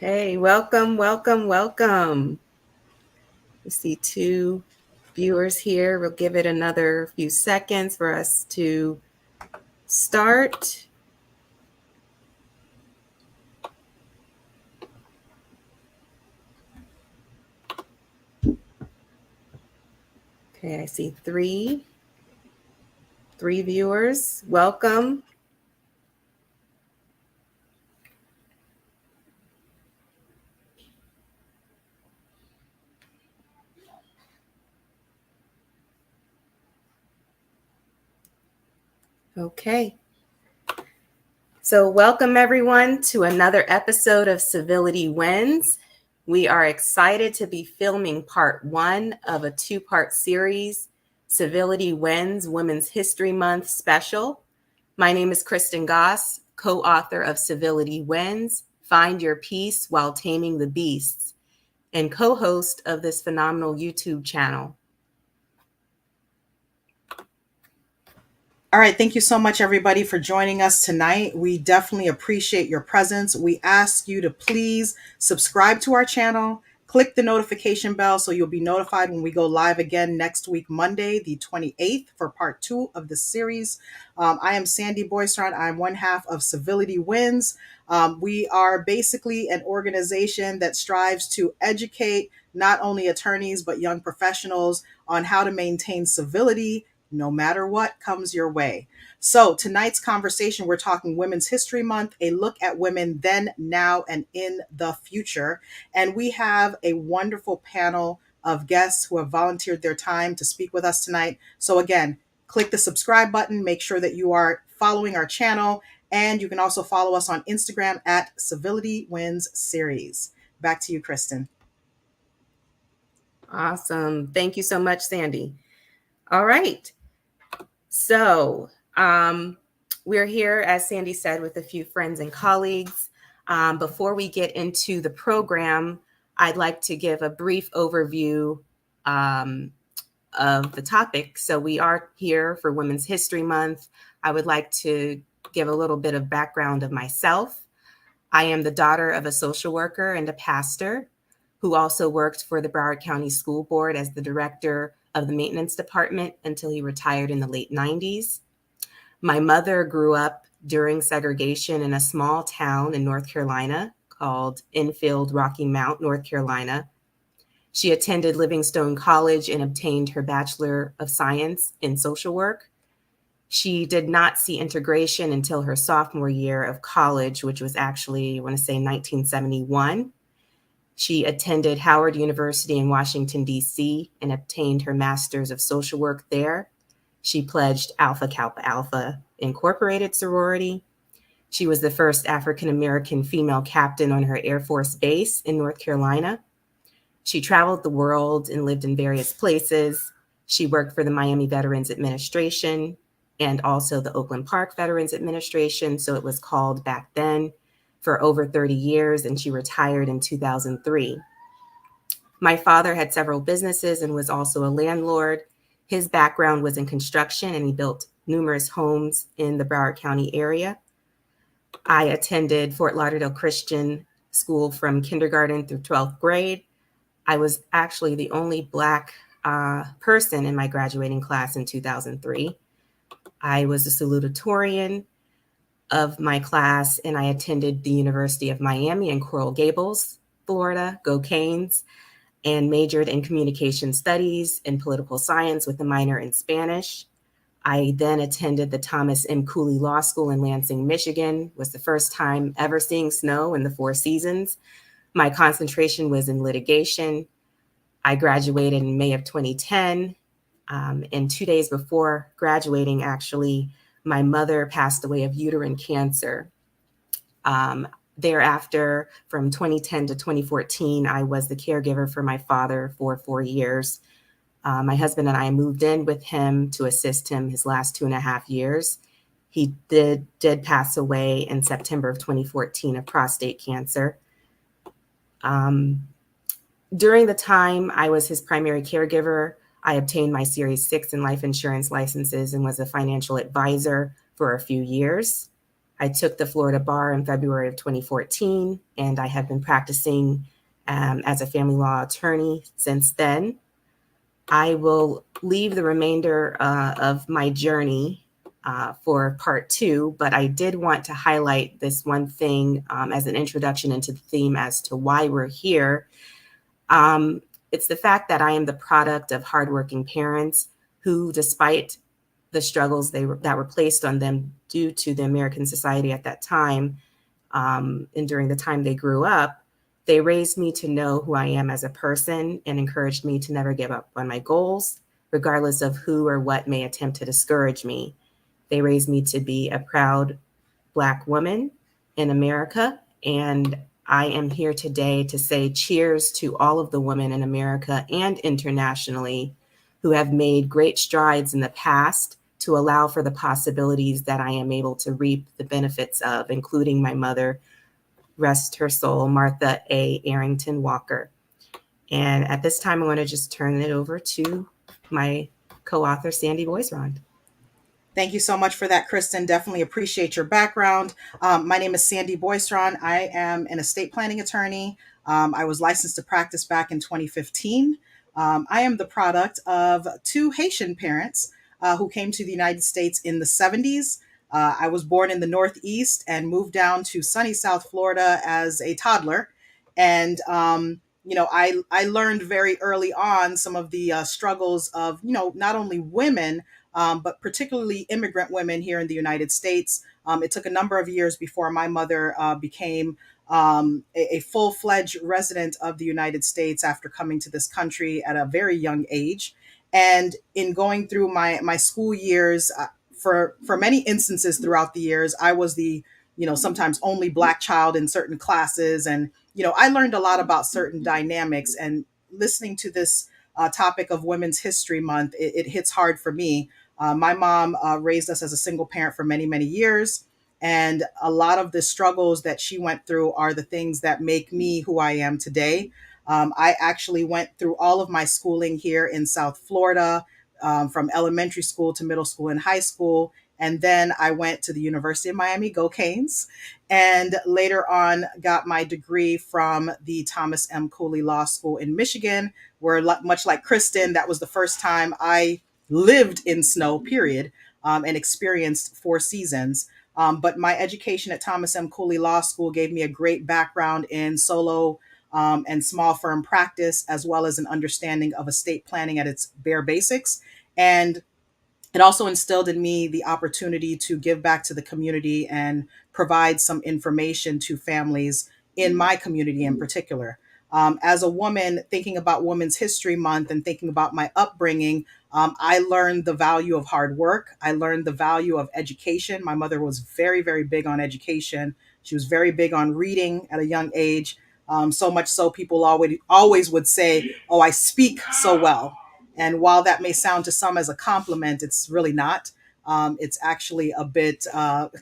Okay, welcome, welcome, welcome. We see two viewers here. We'll give it another few seconds for us to start. Okay, I see three viewers. Welcome. Okay. So welcome everyone to another episode of Civility Wins. We are excited to be filming part one of a two-part series, Civility Wins Women's History Month special. My name is Kristen Goss, co-author of Civility Wins, Find Your Peace While Taming the Beasts, and co-host of this phenomenal YouTube channel. All right, thank you so much, everybody, for joining us tonight. We definitely appreciate your presence. We ask you to please subscribe to our channel, click the notification bell so you'll be notified when we go live again next week, Monday, the 28th, for part two of the series. I am Sandy Boisrond. I'm one half of Civility Wins. We are basically an organization that strives to educate not only attorneys, but young professionals on how to maintain civility no matter what comes your way. So tonight's conversation, we're talking Women's History Month, a look at women then, now, and in the future. And we have a wonderful panel of guests who have volunteered their time to speak with us tonight. So again, click the subscribe button, make sure that you are following our channel, and you can also follow us on Instagram at Civility Wins Series. Back to you, Kristen. Awesome. Thank you so much, Sandy. All right. So we're here, as Sandy said, with a few friends and colleagues. Before we get into the program, I'd like to give a brief overview of the topic. So we are here for Women's History Month. I would like to give a little bit of background of myself. I am the daughter of a social worker and a pastor who also worked for the Broward County School Board as the director of the maintenance department until he retired in the late 90s. My mother grew up during segregation in a small town in North Carolina called Enfield, Rocky Mount, North Carolina. She attended Livingstone College and obtained her Bachelor of Science in social work. She did not see integration until her sophomore year of college, which was actually, I want to say 1971. She attended Howard University in Washington, D.C., and obtained her Master's of Social Work there. She pledged Alpha Kappa Alpha Incorporated sorority. She was the first African-American female captain on her Air Force base in North Carolina. She traveled the world and lived in various places. She worked for the Miami Veterans Administration and also the Oakland Park Veterans Administration, so it was called back then, for over 30 years, and she retired in 2003. My father had several businesses and was also a landlord. His background was in construction, and he built numerous homes in the Broward County area. I attended Fort Lauderdale Christian School from kindergarten through 12th grade. I was actually the only Black person in my graduating class in 2003. I was a salutatorian of my class, and I attended the University of Miami in Coral Gables, Florida, go Canes, and majored in communication studies and political science with a minor in Spanish. I then attended the Thomas M. Cooley Law School in Lansing, Michigan. It was the first time ever seeing snow in the Four Seasons. My concentration was in litigation. I graduated in May of 2010. And 2 days before graduating, actually, my mother passed away of uterine cancer. Thereafter, from 2010 to 2014, I was the caregiver for my father for 4 years. My husband and I moved in with him to assist him his last 2.5 years. He did pass away in September of 2014 of prostate cancer. During the time I was his primary caregiver, I obtained my Series 6 and life insurance licenses and was a financial advisor for a few years. I took the Florida bar in February of 2014, and I have been practicing as a family law attorney since then. I will leave the remainder of my journey for part two, but I did want to highlight this one thing as an introduction into the theme as to why we're here. It's the fact that I am the product of hardworking parents who, despite the struggles that were placed on them due to the American society at that time, and during the time they grew up, they raised me to know who I am as a person and encouraged me to never give up on my goals, regardless of who or what may attempt to discourage me. They raised me to be a proud Black woman in America, and I am here today to say cheers to all of the women in America and internationally who have made great strides in the past to allow for the possibilities that I am able to reap the benefits of, including my mother, rest her soul, Martha A. Arrington Walker. And at this time, I want to just turn it over to my co-author, Sandy Boisrond. Thank you so much for that, Kristen. Definitely appreciate your background. My name is Sandy Boisrond. I am an estate planning attorney. I was licensed to practice back in 2015. I am the product of two Haitian parents who came to the United States in the 70s. I was born in the Northeast and moved down to sunny South Florida as a toddler. And I learned very early on some of the struggles of, not only women, but particularly immigrant women here in the United States. It took a number of years before my mother became a full-fledged resident of the United States after coming to this country at a very young age. And in going through my school years, for many instances throughout the years, I was the sometimes only Black child in certain classes. And, I learned a lot about certain dynamics, and listening to this topic of Women's History Month, it hits hard for me. My mom raised us as a single parent for many, many years. And a lot of the struggles that she went through are the things that make me who I am today. I actually went through all of my schooling here in South Florida, from elementary school to middle school and high school. And then I went to the University of Miami, go Canes, and later on got my degree from the Thomas M. Cooley Law School in Michigan, where, much like Kristen, that was the first time I lived in snow, period, and experienced 4 seasons. But my education at Thomas M. Cooley Law School gave me a great background in solo and small firm practice, as well as an understanding of estate planning at its bare basics. And it also instilled in me the opportunity to give back to the community and provide some information to families in my community in particular. As a woman, thinking about Women's History Month and thinking about my upbringing, I learned the value of hard work. I learned the value of education. My mother was very, very big on education. She was very big on reading at a young age. So much so people always would say, "Oh, I speak so well." And while that may sound to some as a compliment, it's really not. It's actually a bit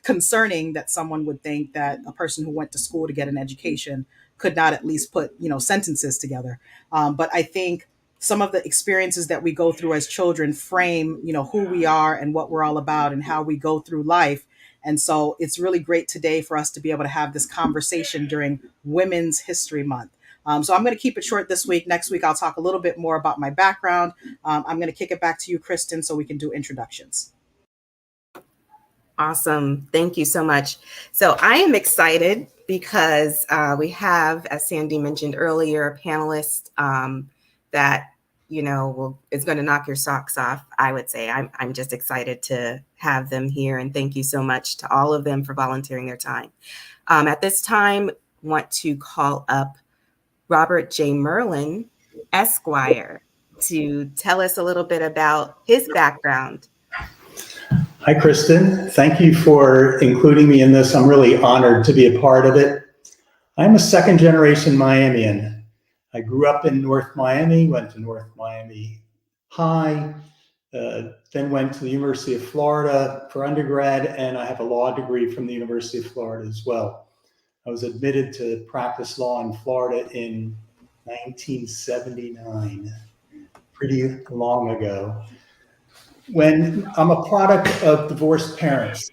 concerning that someone would think that a person who went to school to get an education could not at least put, sentences together. But I think some of the experiences that we go through as children frame, who we are and what we're all about and how we go through life. And so it's really great today for us to be able to have this conversation during Women's History Month. So I'm going to keep it short this week. Next week, I'll talk a little bit more about my background. I'm going to kick it back to you, Kristen, so we can do introductions. Awesome. Thank you so much. So I am excited because we have, as Sandy mentioned earlier, a panelist that, is going to knock your socks off, I would say. I'm just excited to have them here. And thank you so much to all of them for volunteering their time. At this time, want to call up Robert J. Merlin, Esquire, to tell us a little bit about his background. Hi, Kristen. Thank you for including me in this. I'm really honored to be a part of it. I'm a second-generation Miamian. I grew up in North Miami, went to North Miami High, then went to the University of Florida for undergrad, and I have a law degree from the University of Florida as well. I was admitted to practice law in Florida in 1979, pretty long ago. When I'm a product of divorced parents,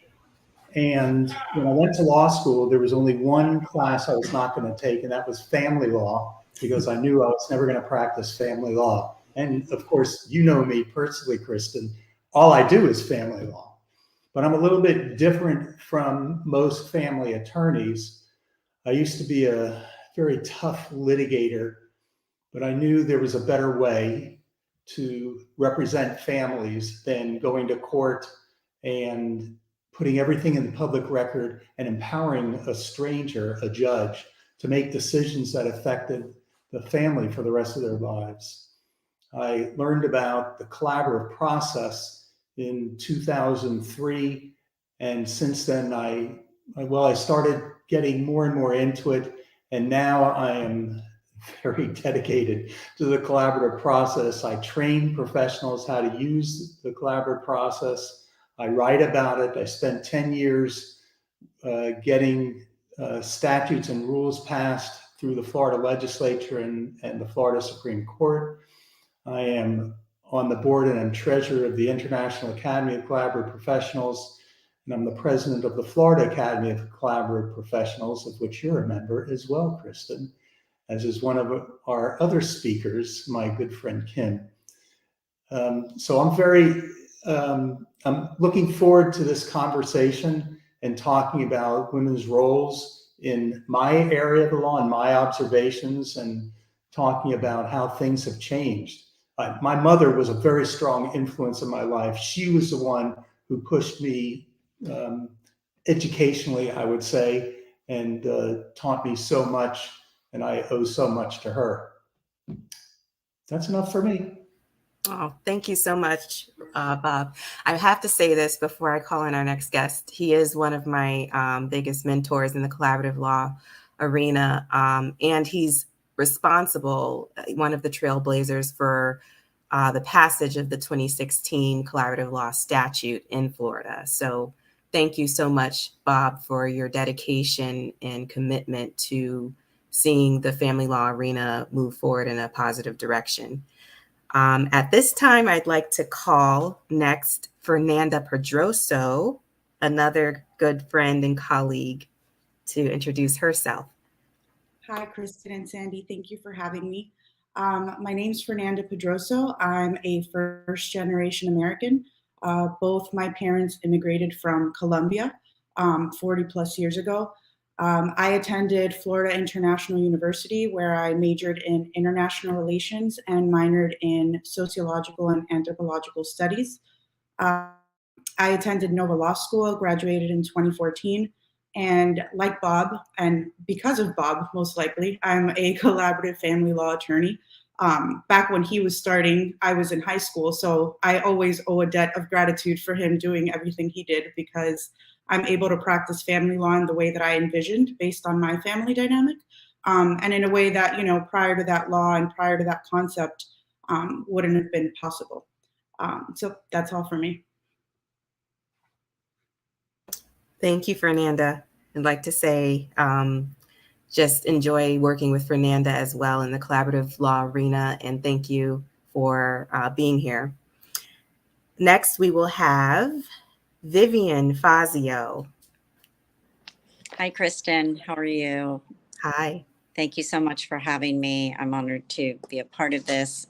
And when I went to law school, there was only one class I was not going to take, and that was family law, because I knew I was never going to practice family law. And of course, you know me personally, Kristen, all I do is family law. But I'm a little bit different from most family attorneys. I used to be a very tough litigator, but I knew there was a better way to represent families than going to court and putting everything in the public record and empowering a stranger, a judge, to make decisions that affected the family for the rest of their lives. I learned about the collaborative process in 2003, and since then I started getting more and more into it, and now I am very dedicated to the collaborative process. I train professionals how to use the collaborative process. I write about it. I spent 10 years getting statutes and rules passed through the Florida legislature and the Florida Supreme Court. I am on the board and I'm treasurer of the International Academy of Collaborative Professionals, and I'm the president of the Florida Academy of Collaborative Professionals, of which you're a member as well, Kristen, as is one of our other speakers, my good friend Kim. So I'm looking forward to this conversation and talking about women's roles in my area of the law and my observations, and talking about how things have changed. My mother was a very strong influence in my life. She was the one who pushed me educationally, I would say, and taught me so much, and I owe so much to her. That's enough for me. Oh, thank you so much, Bob. I have to say this before I call in our next guest. He is one of my biggest mentors in the collaborative law arena, and he's responsible, one of the trailblazers for the passage of the 2016 collaborative law statute in Florida. So thank you so much, Bob, for your dedication and commitment to seeing the family law arena move forward in a positive direction. At this time, I'd like to call next Fernanda Pedroso, another good friend and colleague, to introduce herself. Hi, Kristen and Sandy. Thank you for having me. My name's Fernanda Pedroso. I'm a first-generation American. Both my parents immigrated from Colombia 40 plus years ago. I attended Florida International University, where I majored in international relations and minored in sociological and anthropological studies. I attended Nova Law School, graduated in 2014. And like Bob, and because of Bob, most likely, I'm a collaborative family law attorney. Back when he was starting, I was in high school, so I always owe a debt of gratitude for him doing everything he did, because I'm able to practice family law in the way that I envisioned based on my family dynamic, and in a way that, prior to that law and prior to that concept, wouldn't have been possible. So that's all for me. Thank you, Fernanda. I'd like to say, just enjoy working with Fernanda as well in the collaborative law arena, and thank you for being here. Next, we will have Vivian Faio. Hi, Kristen. How are you? Hi. Thank you so much for having me. I'm honored to be a part of this.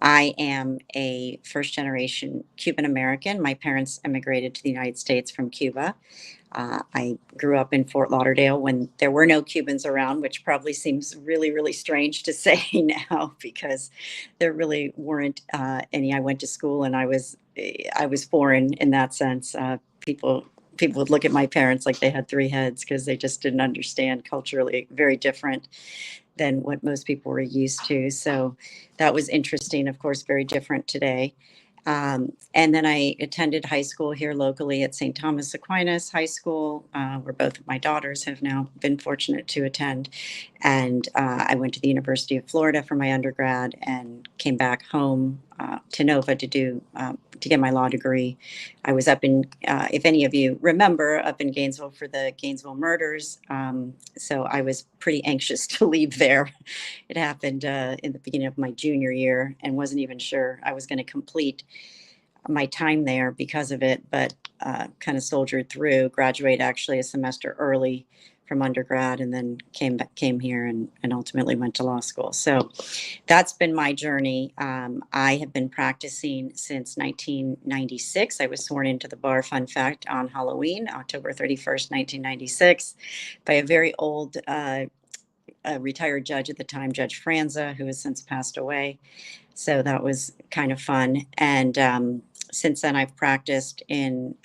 I am a first-generation Cuban American. My parents immigrated to the United States from Cuba. I grew up in Fort Lauderdale when there were no Cubans around, which probably seems really, really strange to say now, because there really weren't any. I went to school and I was foreign in that sense. People would look at my parents like they had three heads, because they just didn't understand, culturally very different than what most people were used to. So that was interesting, of course, very different today. And then I attended high school here locally at St. Thomas Aquinas High School, where both of my daughters have now been fortunate to attend. And I went to the University of Florida for my undergrad and came back home to Nova to get my law degree. I was up in, if any of you remember, up in Gainesville for the Gainesville murders. So I was pretty anxious to leave there. It happened in the beginning of my junior year, and wasn't even sure I was going to complete my time there because of it, but kind of soldiered through, graduated actually a semester early from undergrad, and then came here and ultimately went to law school. So that's been my journey. I have been practicing since 1996. I was sworn into the bar, fun fact, on Halloween, October 31st, 1996, by a very old a retired judge at the time, Judge Franza, who has since passed away. So that was kind of fun. And since then, I've practiced in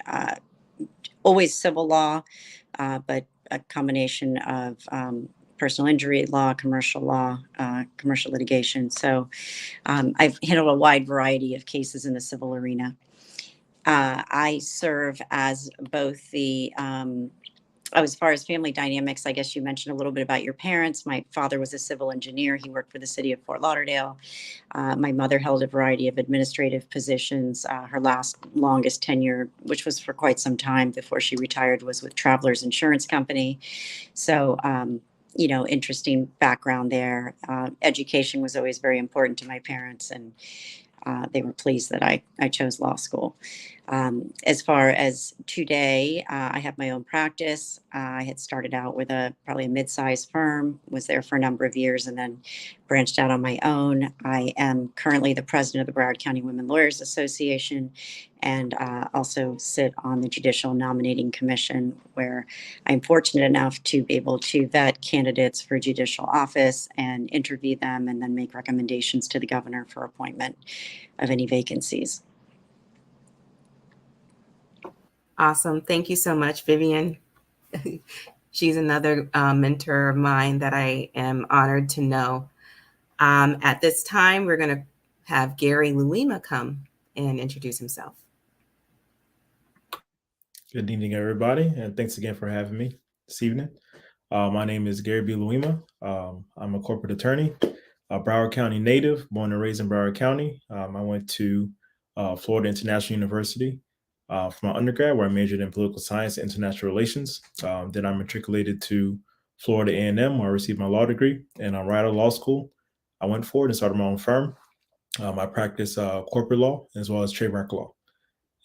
always civil law, but a combination of personal injury law, commercial law, commercial litigation. So I've handled a wide variety of cases in the civil arena. I serve as both the as far as family dynamics, I guess you mentioned a little bit about your parents. My father was a civil engineer. He worked for the city of Fort Lauderdale. My mother held a variety of administrative positions. Her longest tenure, which was for quite some time before she retired, was with Travelers Insurance Company. So, interesting background there. Education was always very important to my parents, and they were pleased that I chose law school. As far as today, I have my own practice. I had started out with probably a mid-sized firm, was there for a number of years, and then branched out on my own. I am currently the president of the Broward County Women Lawyers Association, and also sit on the Judicial Nominating Commission, where I'm fortunate enough to be able to vet candidates for judicial office and interview them, and then make recommendations to the governor for appointment of any vacancies. Awesome. Thank you so much, Vivian. She's another mentor of mine that I am honored to know. At this time, we're going to have Gary Louima come and introduce himself. Good evening, everybody, and thanks again for having me this evening. My name is Gary B. Louima. I'm a corporate attorney, a Broward County native, born and raised in Broward County. I went to Florida International University for my undergrad, where I majored in political science and international relations. Then I matriculated to Florida A&M, where I received my law degree. And right out of law school, I went forward and started my own firm. I practice corporate law as well as trademark law.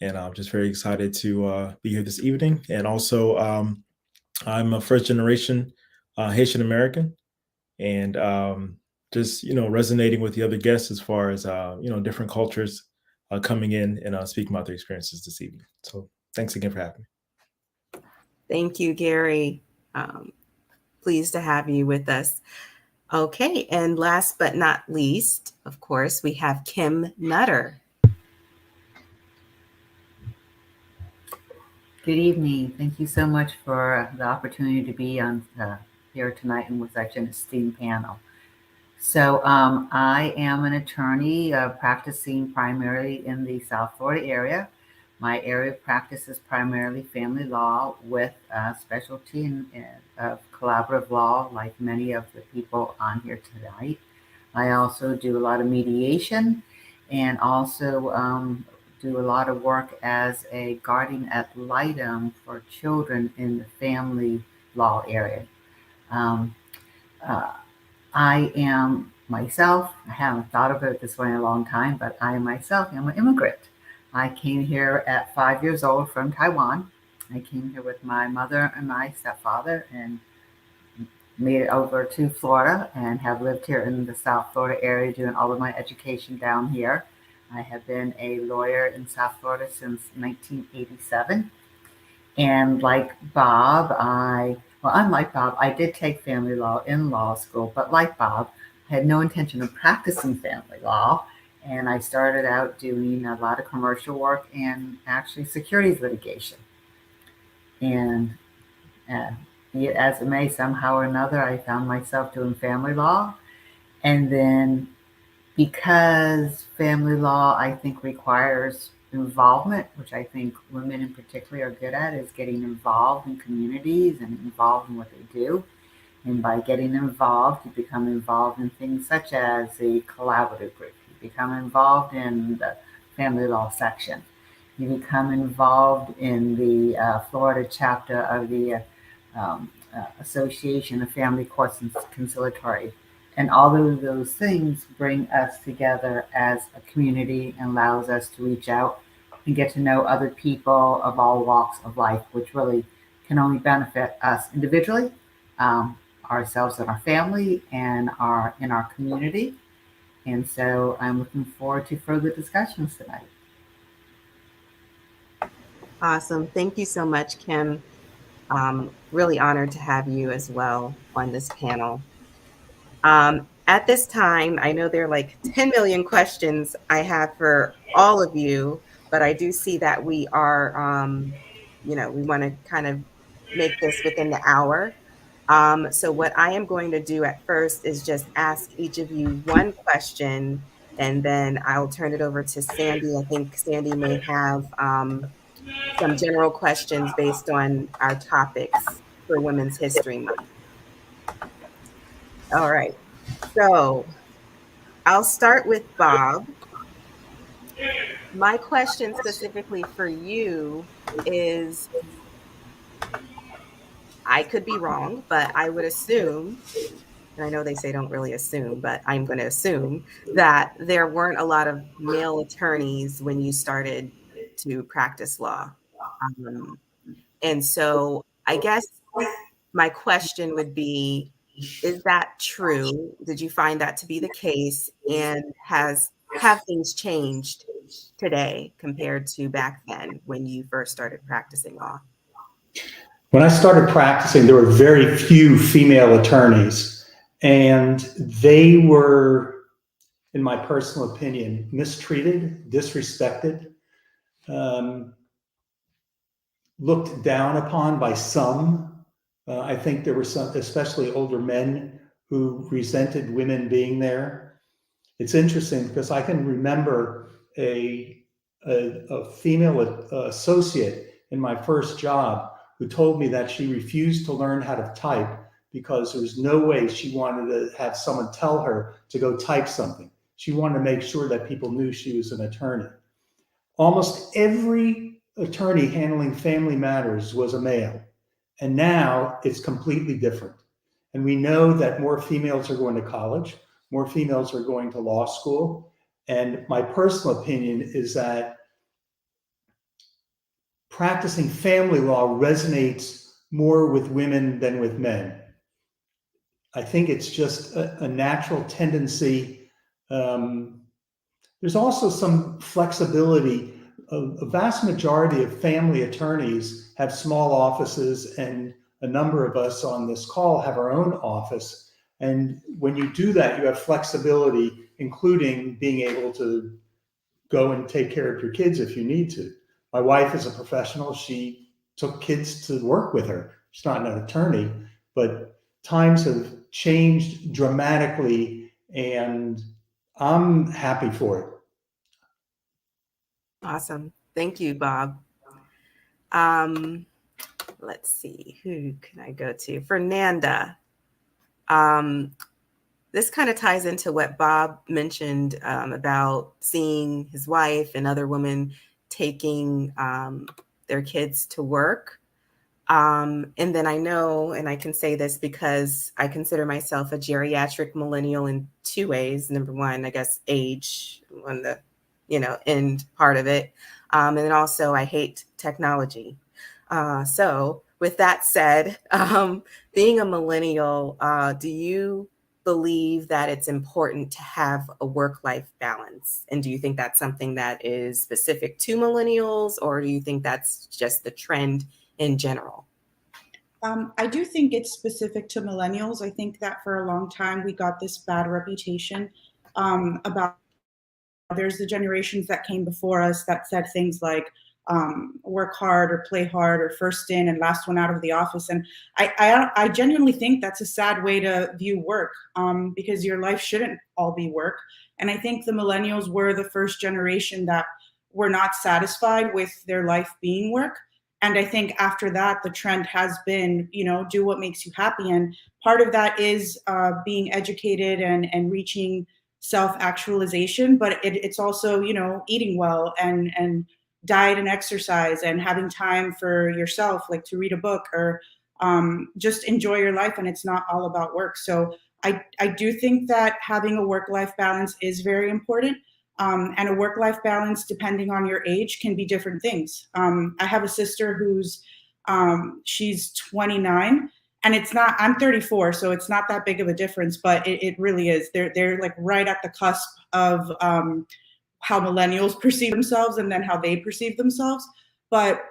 And I'm just very excited to be here this evening. And also, I'm a first generation Haitian American, and just resonating with the other guests as far as different cultures coming in and speaking about their experiences this evening. So thanks again for having me. Thank you, Gary. Pleased to have you with us. Okay, and last but not least, of course, we have Kim Nutter. Good evening. Thank you so much for the opportunity to be on here tonight and with such an esteemed panel. So I am an attorney practicing primarily in the South Florida area. My area of practice is primarily family law with specialty of collaborative law, like many of the people on here tonight. I also do a lot of mediation, and also do a lot of work as a guardian ad litem for children in the family law area. I am myself, I haven't thought of it this way in a long time, but I myself am an immigrant. I came here at 5 years old from Taiwan. I came here with my mother and my stepfather and made it over to Florida and have lived here in the South Florida area doing all of my education down here. I have been a lawyer in South Florida since 1987. And like Bob, unlike Bob, I did take family law in law school, but like Bob, I had no intention of practicing family law. And I started out doing a lot of commercial work and actually securities litigation. And as it may, somehow or another, I found myself doing family law. And then because family law, I think, requires involvement, which I think women in particular are good at, is getting involved in communities and involved in what they do. And by getting involved, you become involved in things such as the collaborative group. You become involved in the family law section. You become involved in the Florida chapter of the Association of Family Courts and Conciliatory. And all of those things bring us together as a community and allows us to reach out and get to know other people of all walks of life, which really can only benefit us individually, ourselves and our family, and in our community. And so I'm looking forward to further discussions tonight. Awesome. Thank you so much, Kim. Really honored to have you as well on this panel. At this time, I know there are like 10 million questions I have for all of you, but I do see that we are, we want to kind of make this within the hour. So what I am going to do at first is just ask each of you one question, and then I'll turn it over to Sandy. I think Sandy may have some general questions based on our topics for Women's History Month. All right. So I'll start with Bob. My question specifically for you is, I could be wrong, but I would assume, and I know they say don't really assume, but I'm going to assume that there weren't a lot of male attorneys when you started to practice law. And so I guess my question would be, is that true? Did you find that to be the case? And have things changed today compared to back then when you first started practicing law? When I started practicing, there were very few female attorneys, and they were, in my personal opinion, mistreated, disrespected, looked down upon by some. I think there were some, especially older men, who resented women being there. It's interesting because I can remember a female associate in my first job who told me that she refused to learn how to type because there was no way she wanted to have someone tell her to go type something. She wanted to make sure that people knew she was an attorney. Almost every attorney handling family matters was a male, and now it's completely different. And we know that more females are going to college, more females are going to law school. And my personal opinion is that practicing family law resonates more with women than with men. I think it's just a natural tendency. There's also some flexibility. A vast majority of family attorneys have small offices, and a number of us on this call have our own office. And when you do that, you have flexibility, including being able to go and take care of your kids if you need to. My wife is a professional. She took kids to work with her. She's not an attorney, but times have changed dramatically, and I'm happy for it. Awesome. Thank you, Bob. Let's see, who can I go to? Fernanda. This kind of ties into what Bob mentioned about seeing his wife and other women taking their kids to work. And then I know, and I can say this because I consider myself a geriatric millennial in two ways. Number one, I guess age on the, end part of it. And then also I hate technology. So with that said, being a millennial, do you believe that it's important to have a work-life balance? And do you think that's something that is specific to millennials, or do you think that's just the trend in general? I do think it's specific to millennials. I think that for a long time we got this bad reputation about there's the generations that came before us that said things like work hard or play hard or first in and last one out of the office. And I genuinely think that's a sad way to view work because your life shouldn't all be work. And I think the millennials were the first generation that were not satisfied with their life being work. And I think after that, the trend has been, do what makes you happy. And part of that is being educated and reaching self-actualization, but it's also, eating well and diet and exercise and having time for yourself, like to read a book or just enjoy your life. And it's not all about work. So I do think that having a work-life balance is very important. And a work-life balance, depending on your age, can be different things. I have a sister who's she's 29, and it's not. I'm 34, so it's not that big of a difference, but it really is. They're like right at the cusp of how millennials perceive themselves and then how they perceive themselves. But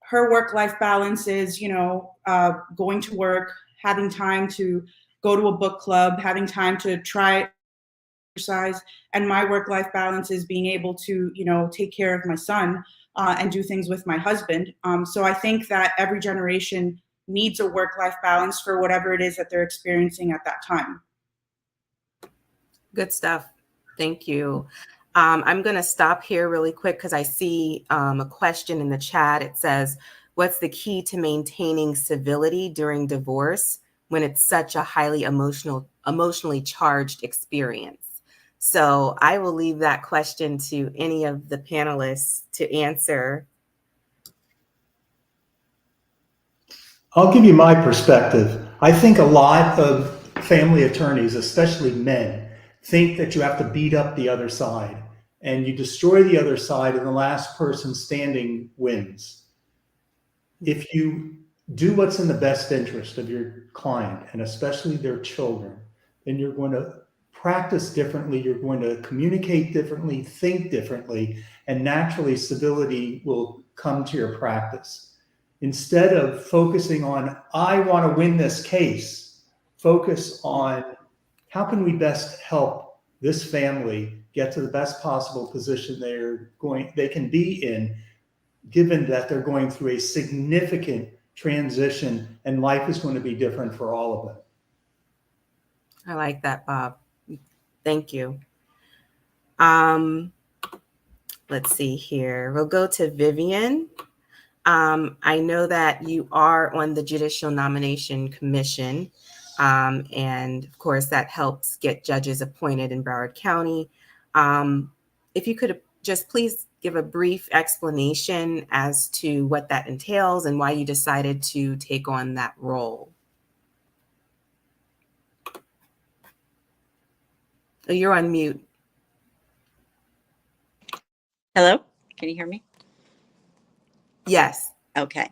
her work-life balance is, going to work, having time to go to a book club, having time to try exercise, and my work-life balance is being able to, take care of my son and do things with my husband. So I think that every generation needs a work-life balance for whatever it is that they're experiencing at that time. Good stuff. Thank you. I'm going to stop here really quick because I see a question in the chat. It says, what's the key to maintaining civility during divorce when it's such a highly emotionally charged experience? So I will leave that question to any of the panelists to answer. I'll give you my perspective. I think a lot of family attorneys, especially men, think that you have to beat up the other side and you destroy the other side and the last person standing wins. If you do what's in the best interest of your client and especially their children, then you're going to practice differently, you're going to communicate differently, think differently, and naturally civility will come to your practice. Instead of focusing on, I want to win this case, focus on how can we best help this family get to the best possible position they can be in, given that they're going through a significant transition and life is going to be different for all of them. I like that, Bob. Thank you. Let's see here. We'll go to Vivian. I know that you are on the Judicial Nomination Commission, and of course that helps get judges appointed in Broward County. If you could just please give a brief explanation as to what that entails and why you decided to take on that role. Oh, you're on mute. Hello, can you hear me? Yes. Okay.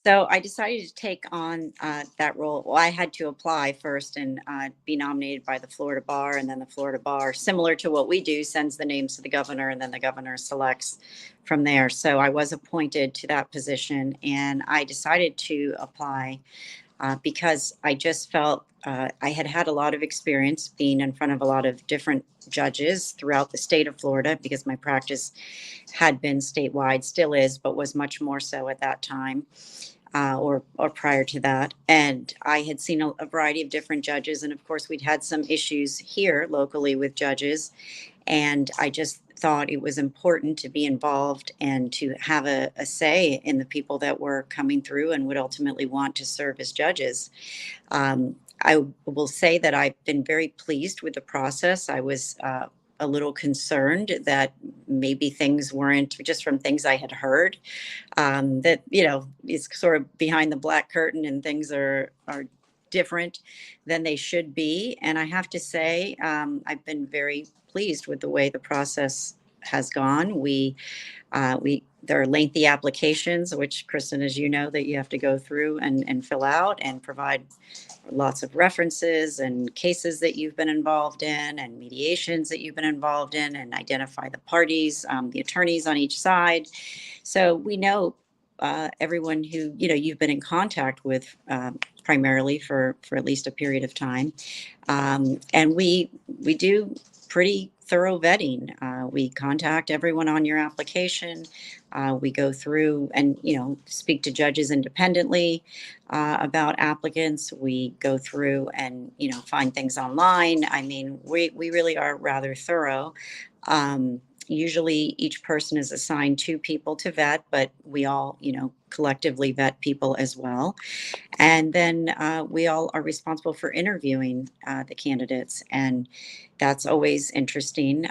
So I decided to take on that role. Well, I had to apply first and be nominated by the Florida Bar, and then the Florida Bar, similar to what we do, sends the names to the governor, and then the governor selects from there. So I was appointed to that position, and I decided to apply because I just felt I had had a lot of experience being in front of a lot of different judges throughout the state of Florida, because my practice had been statewide, still is, but was much more so at that time. Or prior to that. And I had seen a variety of different judges. And of course, we'd had some issues here locally with judges. And I just thought it was important to be involved and to have a say in the people that were coming through and would ultimately want to serve as judges. I will say that I've been very pleased with the process. I was a little concerned that maybe things weren't, just from things I had heard, that, it's sort of behind the black curtain and things are different than they should be. And I have to say, I've been very pleased with the way the process has gone. There are lengthy applications, which, Kristen, as you know, that you have to go through and fill out and provide lots of references and cases that you've been involved in and mediations that you've been involved in, and identify the parties, the attorneys on each side. So we know everyone who, you've been in contact with primarily for at least a period of time. And we do pretty thorough vetting. We contact everyone on your application. We go through and, speak to judges independently about applicants. We go through and, find things online. I mean, we really are rather thorough. Usually each person is assigned 2 people to vet, but we all, collectively vet people as well. And then we all are responsible for interviewing the candidates. And that's always interesting.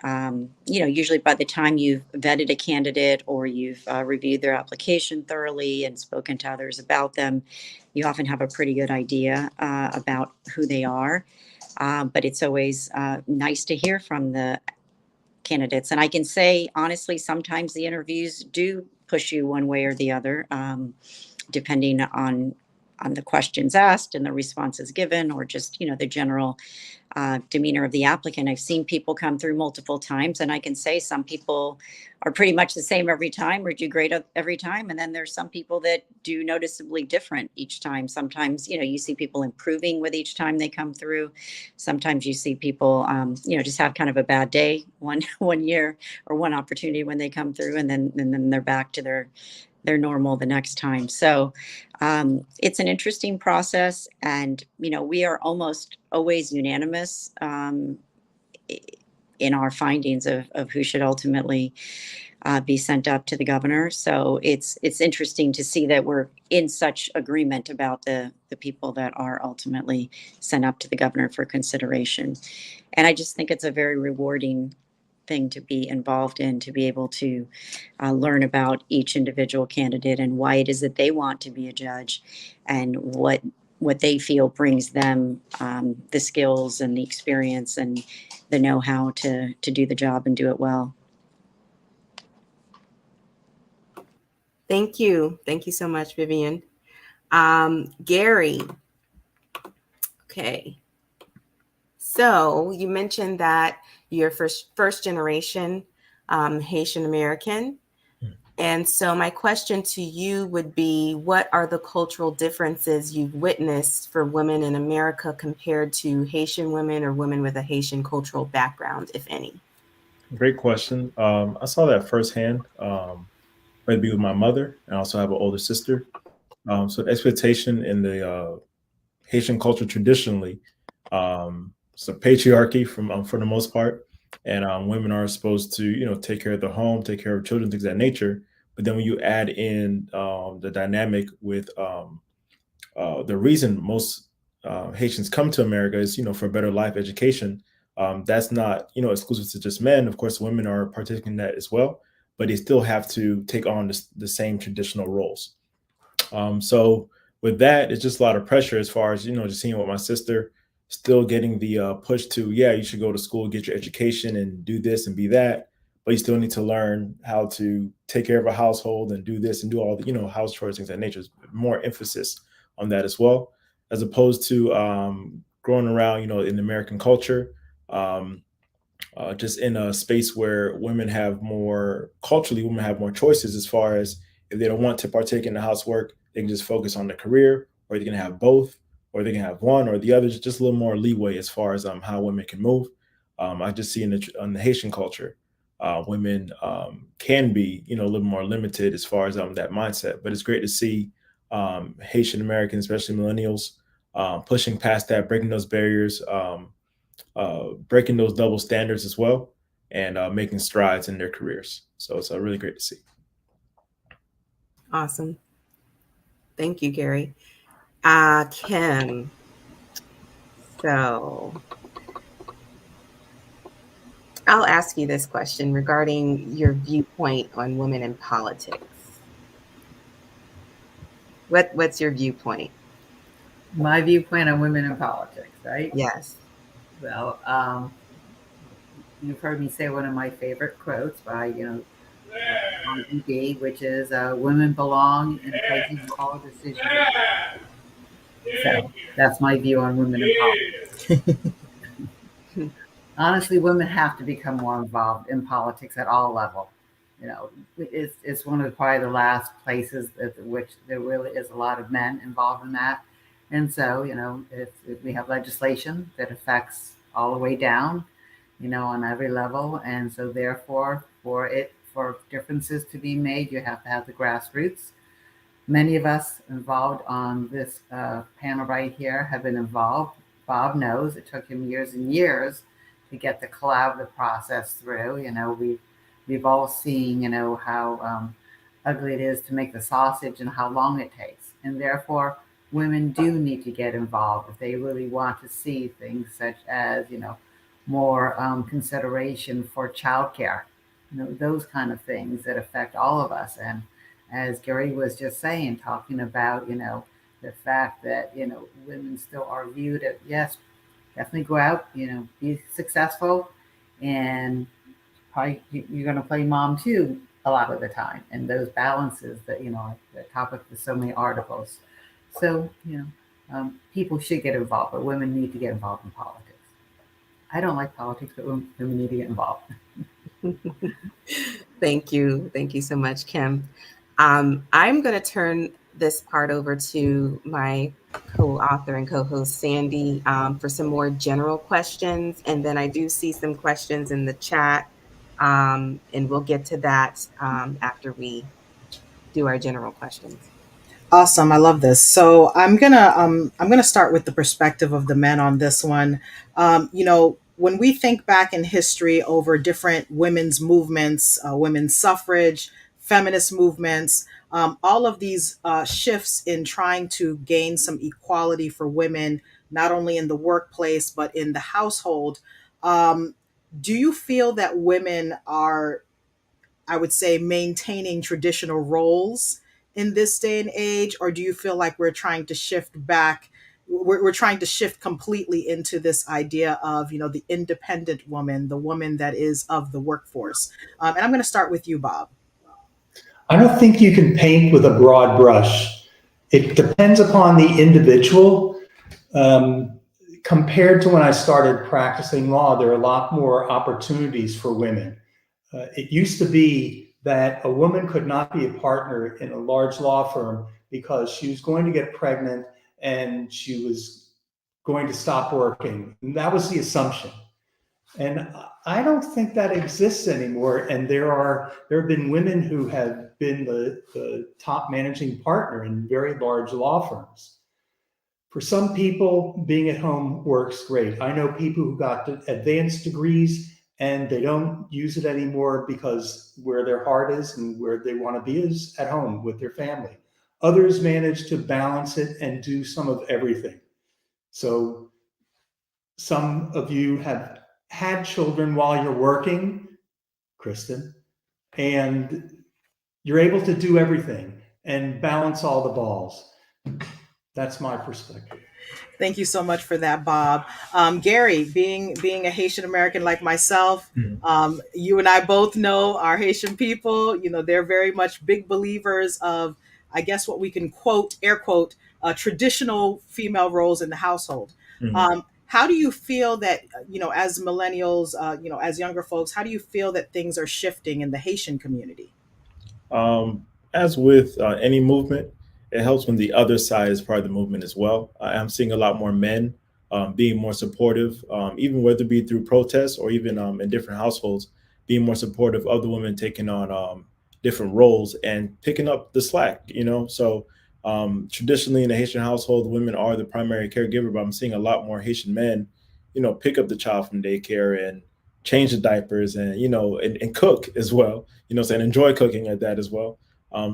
Usually by the time you've vetted a candidate or you've reviewed their application thoroughly and spoken to others about them, you often have a pretty good idea about who they are. But it's always nice to hear from the candidates. And I can say, honestly, sometimes the interviews do push you one way or the other, depending on the questions asked and the responses given, or just, the general demeanor of the applicant. I've seen people come through multiple times, and I can say some people are pretty much the same every time or do great every time. And then there's some people that do noticeably different each time. Sometimes, you see people improving with each time they come through. Sometimes you see people, just have kind of a bad day one year or one opportunity when they come through, and then they're back to their normal the next time. So it's an interesting process, and we are almost always unanimous in our findings of who should ultimately be sent up to the governor. So it's interesting to see that we're in such agreement about the people that are ultimately sent up to the governor for consideration. And I just think it's a very rewarding thing to be involved in, to be able to learn about each individual candidate and why it is that they want to be a judge, and what they feel brings them the skills and the experience and the know-how to do the job and do it well. Thank you. Thank you so much, Vivian. Gary. Okay. So you mentioned that you're first generation Haitian American. And so my question to you would be, what are the cultural differences you've witnessed for women in America compared to Haitian women or women with a Haitian cultural background, if any? Great question. I saw that firsthand, maybe with my mother, and I also have an older sister. So the expectation in the Haitian culture traditionally, it's a patriarchy for the most part, and women are supposed to take care of the home, take care of children, things of that nature. But then when you add in the dynamic with the reason most Haitians come to America is for a better life, education. That's not exclusive to just men. Of course, women are partaking in that as well, but they still have to take on the same traditional roles. So with that, it's just a lot of pressure as far as, just seeing with my sister still getting the push to, yeah, you should go to school, get your education and do this and be that. But you still need to learn how to take care of a household and do this and do all the, house chores, things of that nature. There's more emphasis on that as well, as opposed to growing around, in American culture, just in a space where women have more choices as far as if they don't want to partake in the housework, they can just focus on the career, or they can have both, or they can have one or the other. Just a little more leeway as far as how women can move. I just see in the Haitian culture, women can be a little more limited as far as that mindset. But it's great to see Haitian Americans, especially millennials, pushing past that, breaking those barriers, breaking those double standards as well, and making strides in their careers. So it's really great to see. Awesome. Thank you, Gary. Kim. So I'll ask you this question regarding your viewpoint on women in politics. What's your viewpoint? My viewpoint on women in politics, right? Yes. Well, you've heard me say one of my favorite quotes by, ED, which is, women belong in places of all decisions. So that's my view on women in politics. Honestly, women have to become more involved in politics at all levels. It's one of probably the last places which there really is a lot of men involved in that. And so, if we have legislation that affects all the way down, on every level. And so therefore, for differences to be made, you have to have the grassroots. Many of us involved on this panel right here have been involved. Bob knows it took him years and years to get the collaborative process through. We've all seen, how ugly it is to make the sausage and how long it takes. And therefore, women do need to get involved if they really want to see things such as, more consideration for childcare, those kind of things that affect all of us. And as Gary was just saying, talking about, the fact that, women still are viewed as, yes, definitely go out, be successful and probably you're going to play mom too a lot of the time. And those balances that, the topic of so many articles. So, people should get involved, but women need to get involved in politics. I don't like politics, but women need to get involved. Thank you. Thank you so much, Kim. I'm going to turn this part over to my co-author and co-host, Sandy, for some more general questions. And then I do see some questions in the chat, and we'll get to that after we do our general questions. Awesome. I love this. So I'm gonna start with the perspective of the men on this one. When we think back in history over different women's movements, women's suffrage, feminist movements, all of these shifts in trying to gain some equality for women, not only in the workplace but in the household. Um, do you feel that women are, I would say, maintaining traditional roles in this day and age, or do you feel like we're trying to shift back? We're trying to shift completely into this idea of, the independent woman, the woman that is of the workforce. And I'm going to start with you, Bob. I don't think you can paint with a broad brush. It depends upon the individual. Compared to when I started practicing law, there are a lot more opportunities for women. It used to be that a woman could not be a partner in a large law firm because she was going to get pregnant and she was going to stop working. And that was the assumption. And I don't think that exists anymore. And there have been women who have been the top managing partner in very large law firms. For some people, being at home works great. I know people who got advanced degrees and they don't use it anymore because where their heart is and where they want to be is at home with their family. Others manage to balance it and do some of everything. So some of you have had children while you're working, Kristen, and you're able to do everything and balance all the balls. That's my perspective. Thank you so much for that, Bob. Gary, being a Haitian American like myself, you and I both know our Haitian people. They're very much big believers of, I guess, what we can quote, air quote, traditional female roles in the household. How do you feel that, as millennials, as younger folks, how do you feel that things are shifting in the Haitian community? As with any movement, it helps when the other side is part of the movement as well. I'm seeing a lot more men being more supportive, even whether it be through protests or even in different households, being more supportive of the women taking on different roles and picking up the slack, So traditionally in the Haitian household, women are the primary caregiver, but I'm seeing a lot more Haitian men, pick up the child from daycare and change the diapers and, and cook as well, and enjoy cooking at that as well.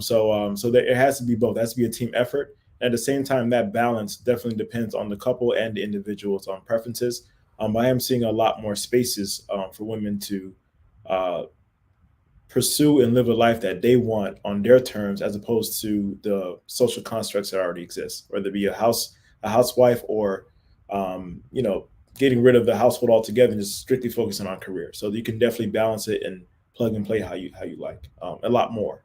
So there, it has to be both. It has to be a team effort. At the same time, that balance definitely depends on the couple and the individual's preferences. I am seeing a lot more spaces for women to pursue and live a life that they want on their terms, as opposed to the social constructs that already exist, whether it be a housewife, or getting rid of the household altogether and just strictly focusing on career. So you can definitely balance it and plug and play how you like, a lot more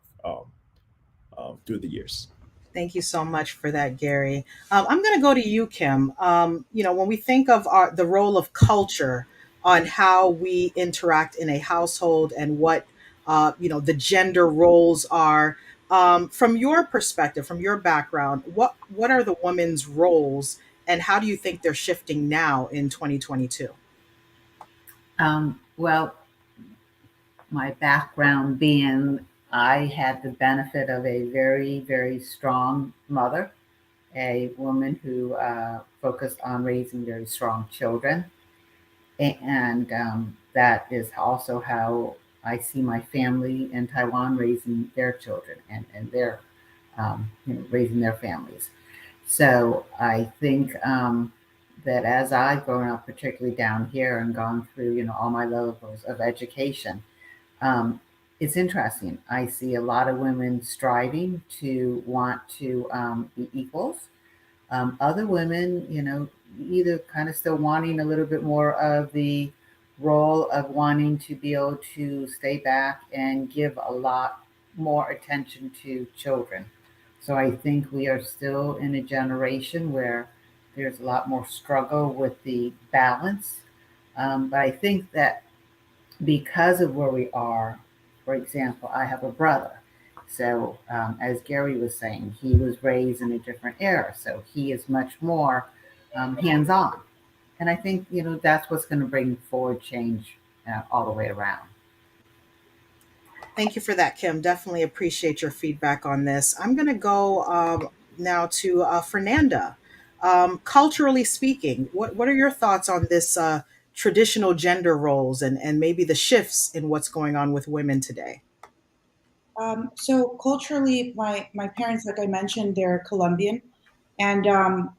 through the years. Thank you so much for that, Gary. I'm going to go to you, Kim. When we think of the role of culture on how we interact in a household and what, the gender roles are, from your perspective, from your background, what are the women's roles and how do you think they're shifting now in 2022? Well, my background being, I had the benefit of a very, very strong mother, a woman who focused on raising very strong children. And that is also how I see my family in Taiwan raising their children and their, raising their families. So I think that as I've grown up, particularly down here and gone through, all my levels of education, it's interesting. I see a lot of women striving to want to be equals. Other women, either kind of still wanting a little bit more of the role of wanting to be able to stay back and give a lot more attention to children. So I think we are still in a generation where there's a lot more struggle with the balance. But I think that because of where we are, for example, I have a brother. So, as Gary was saying, he was raised in a different era. So he is much more hands on. And I think, that's what's going to bring forward change all the way around. Thank you for that, Kim. Definitely appreciate your feedback on this. I'm going to go now to Fernanda. Culturally speaking, what are your thoughts on this traditional gender roles and maybe the shifts in what's going on with women today? So culturally, my parents, like I mentioned, they're Colombian. And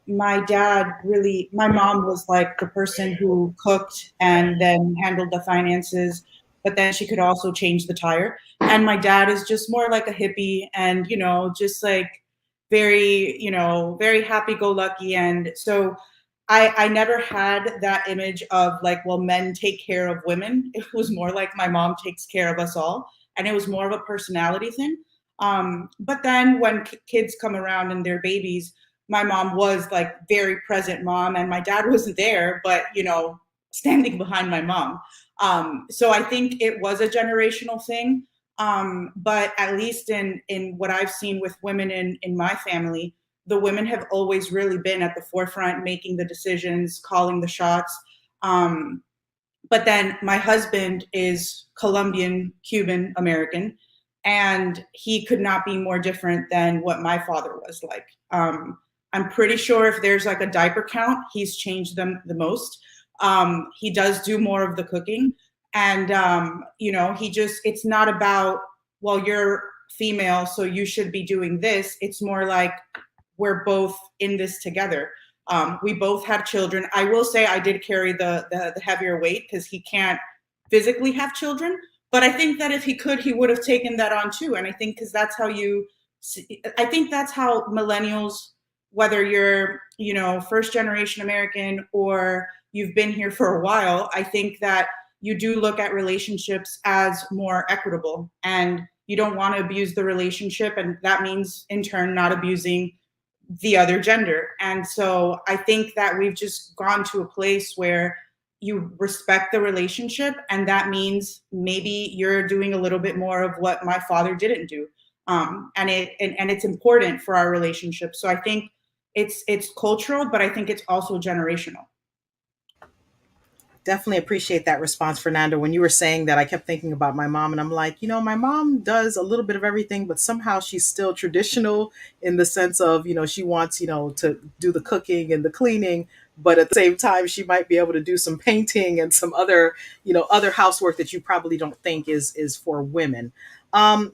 my mom was like the person who cooked and then handled the finances, but then she could also change the tire. And my dad is just more like a hippie and, just like very, very happy go lucky. And so I never had that image of like, well, men take care of women. It was more like my mom takes care of us all. And it was more of a personality thing. But then when kids come around and they're babies, my mom was like very present mom and my dad wasn't there, but standing behind my mom. So I think it was a generational thing. But at least in what I've seen with women in my family, the women have always really been at the forefront, making the decisions, calling the shots. But then my husband is Colombian, Cuban American, and he could not be more different than what my father was like. I'm pretty sure if there's like a diaper count, he's changed them the most. He does do more of the cooking. And, it's not about, well, you're female, so you should be doing this. It's more like we're both in this together. We both had children. I will say I did carry the heavier weight because he can't physically have children. But I think that if he could, he would have taken that on too. And I think because that's how I think that's how millennials, whether you're, first generation American or you've been here for a while, I think that you do look at relationships as more equitable and you don't want to abuse the relationship. And that means in turn, not abusing the other gender. And so I think that we've just gone to a place where you respect the relationship. And that means maybe you're doing a little bit more of what my father didn't do. And it's important for our relationship. So I think it's cultural, but I think it's also generational. Definitely appreciate that response, Fernando. When you were saying that, I kept thinking about my mom, and I'm like, my mom does a little bit of everything, but somehow she's still traditional in the sense of, she wants, to do the cooking and the cleaning, but at the same time, she might be able to do some painting and some other, other housework that you probably don't think is for women. In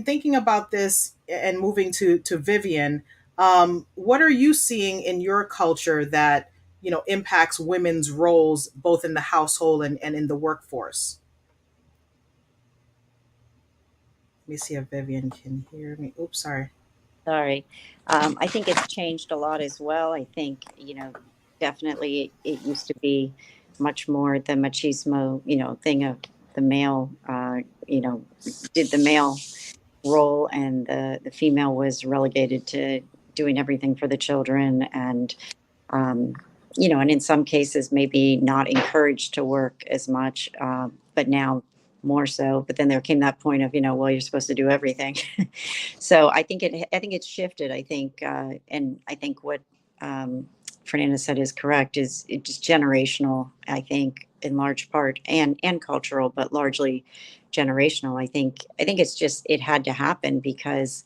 thinking about this and moving to Vivian, what are you seeing in your culture that impacts women's roles both in the household and in the workforce? Let me see if Vivian can hear me. Oops, sorry. Sorry. I think it's changed a lot as well. I think, definitely it used to be much more the machismo, thing of the male, did the male role and the female was relegated to doing everything for the children and, and in some cases maybe not encouraged to work as much, but now more so. But then there came that point of, well, you're supposed to do everything. So I think it's shifted. I think, and I think what Fernanda said is correct. Is it just generational? I think in large part, and cultural, but largely generational. I think it's just it had to happen because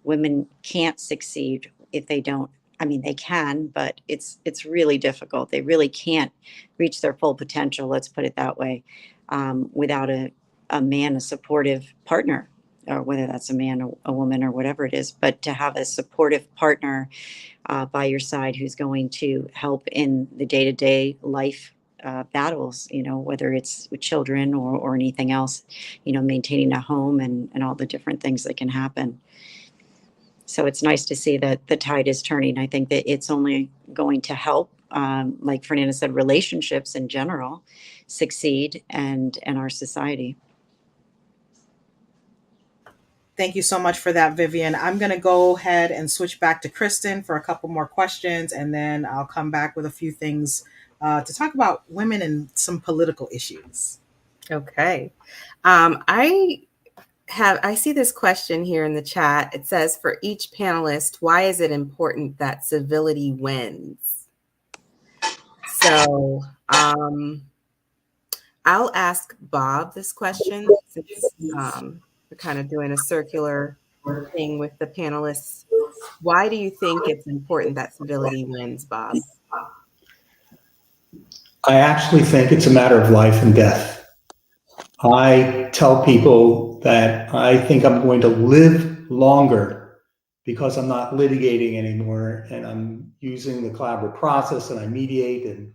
women can't succeed if they don't. I mean, they can, but it's really difficult. They really can't reach their full potential. Let's put it that way, without a man, a supportive partner, or whether that's a man, a woman, or whatever it is. But to have a supportive partner by your side who's going to help in the day-to-day life battles, whether it's with children or anything else, maintaining a home and all the different things that can happen. So it's nice to see that the tide is turning. I think that it's only going to help like Fernanda said, relationships in general succeed and our society. Thank you so much for that, Vivian. I'm going to go ahead and switch back to Kristen for a couple more questions, and then I'll come back with a few things to talk about women and some political issues. Okay. I see this question here in the chat. It says, for each panelist, why is it important that civility wins? So I'll ask Bob this question, since we're kind of doing a circular thing with the panelists. Why do you think it's important that civility wins, Bob? I actually think it's a matter of life and death. I tell people that I think I'm going to live longer because I'm not litigating anymore, and I'm using the collaborative process, and I mediate and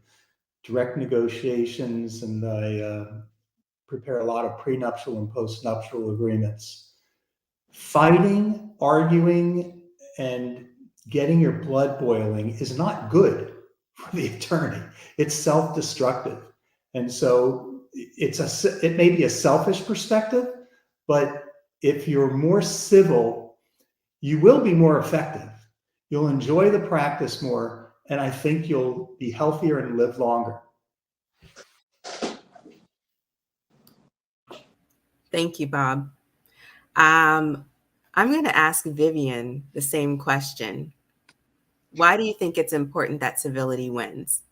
direct negotiations, and I prepare a lot of prenuptial and postnuptial agreements. Fighting, arguing, and getting your blood boiling is not good for the attorney. It's self-destructive. And so it may be a selfish perspective, but if you're more civil, you will be more effective. You'll enjoy the practice more, and I think you'll be healthier and live longer. Thank you, Bob. I'm going to ask Vivian the same question. Why do you think it's important that civility wins?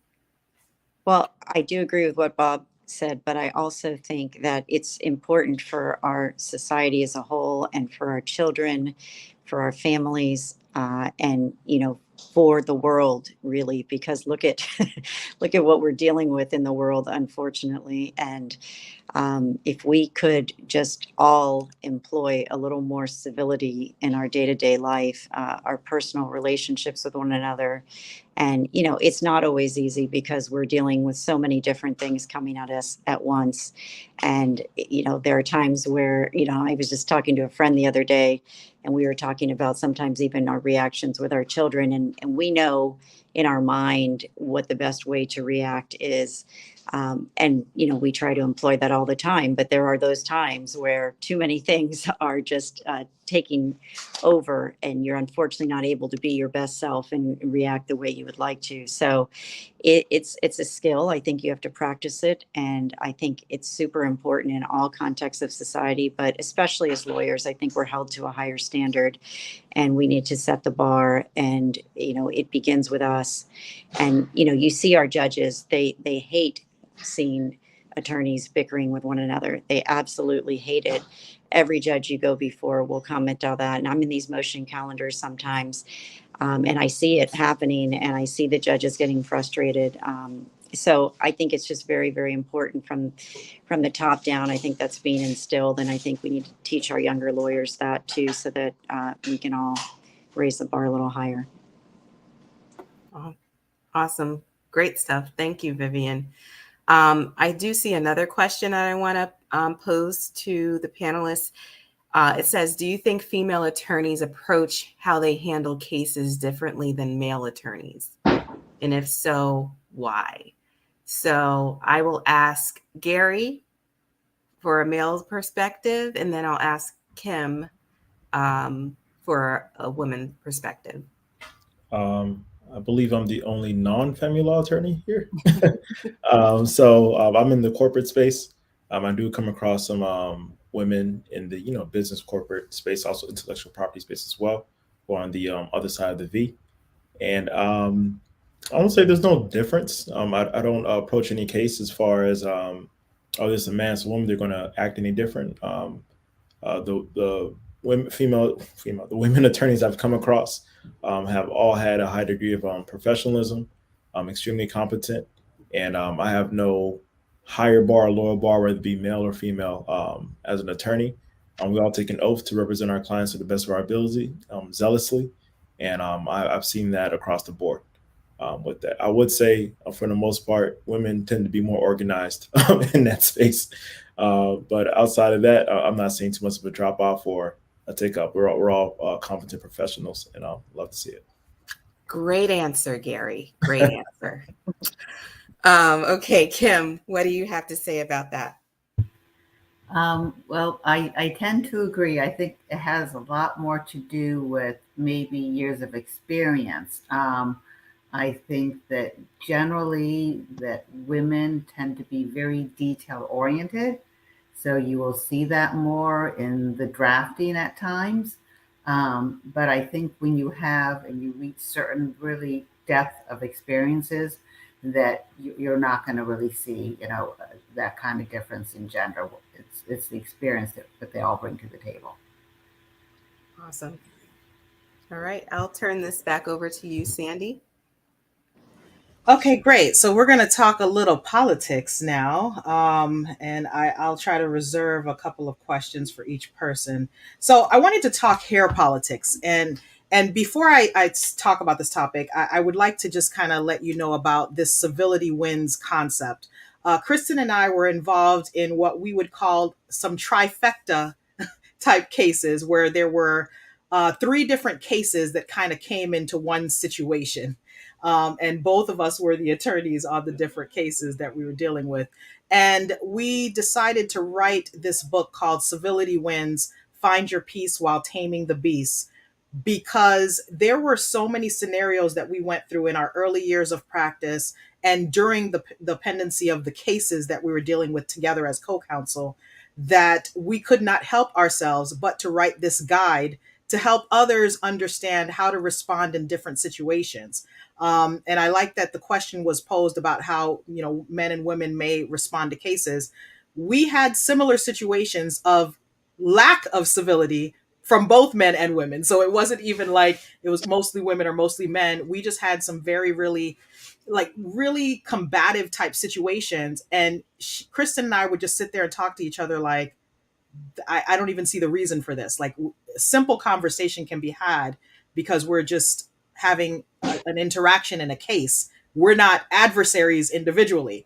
Well, I do agree with what Bob said, but I also think that it's important for our society as a whole, and for our children, for our families, and for the world, really, because look at look at what we're dealing with in the world, unfortunately. And if we could just all employ a little more civility in our day-to-day life, our personal relationships with one another. And, it's not always easy, because we're dealing with so many different things coming at us at once. And, there are times where, I was just talking to a friend the other day, and we were talking about sometimes even our reactions with our children. And we know in our mind what the best way to react is. And, we try to employ that all the time. But there are those times where too many things are just taking over, and you're unfortunately not able to be your best self and react the way you would like to. So it's a skill. I think you have to practice it. And I think it's super important in all contexts of society, but especially as lawyers, I think we're held to a higher standard, and we need to set the bar. And, it begins with us. And, you see our judges, they hate seeing attorneys bickering with one another. They absolutely hate it. Every judge you go before will comment on that. And I'm in these motion calendars sometimes, and I see it happening, and I see the judges getting frustrated. So I think it's just very, very important from the top down. I think that's being instilled, and I think we need to teach our younger lawyers that too, so that we can all raise the bar a little higher. Awesome. Great stuff. Thank you, Vivian. I do see another question that I want to pose to the panelists. It says, do you think female attorneys approach how they handle cases differently than male attorneys? And if so, why? So I will ask Gary for a male perspective, and then I'll ask Kim for a woman perspective. I believe I'm the only non-family law attorney here. So I'm in the corporate space. I do come across some women in the business corporate space, also intellectual property space as well, or on the other side of the V. And I won't say there's no difference. I don't approach any case as far as there's a man, it's a woman, they're going to act any different. The women attorneys I've come across have all had a high degree of professionalism, extremely competent, and I have no higher bar or lower bar, whether it be male or female, as an attorney. We all take an oath to represent our clients to the best of our ability, zealously, and I've seen that across the board. With that, I would say, for the most part, women tend to be more organized in that space. But outside of that, I'm not seeing too much of a drop off or a take up. We're all competent professionals, and I'll love to see it. Great answer, Gary. Great answer. Okay, Kim, what do you have to say about that? Well, I tend to agree. I think it has a lot more to do with maybe years of experience. I think that generally that women tend to be very detail oriented. So you will see that more in the drafting at times. But I think when you have and you reach certain really depth of experiences, that you're not going to really see, that kind of difference in gender. It's the experience that they all bring to the table. Awesome. All right, I'll turn this back over to you, Sandy. Okay, great. So we're going to talk a little politics now, and I'll try to reserve a couple of questions for each person. So I wanted to talk hair politics, and before I talk about this topic, I would like to just kind of let you know about this civility wins concept. Kristen and I were involved in what we would call some trifecta type cases, where there were three different cases that kind of came into one situation. And both of us were the attorneys on the different cases that we were dealing with. And we decided to write this book called Civility Wins, Find Your Peace While Taming the Beast, because there were so many scenarios that we went through in our early years of practice and during the pendency of the cases that we were dealing with together as co-counsel, that we could not help ourselves but to write this guide to help others understand how to respond in different situations. And I like that the question was posed about how, men and women may respond to cases. We had similar situations of lack of civility from both men and women. So it wasn't even like it was mostly women or mostly men. We just had some very, really, really combative type situations. And Kristen and I would just sit there and talk to each other like, I don't even see the reason for this. Like, simple conversation can be had because we're just having an interaction in a case. We're not adversaries individually.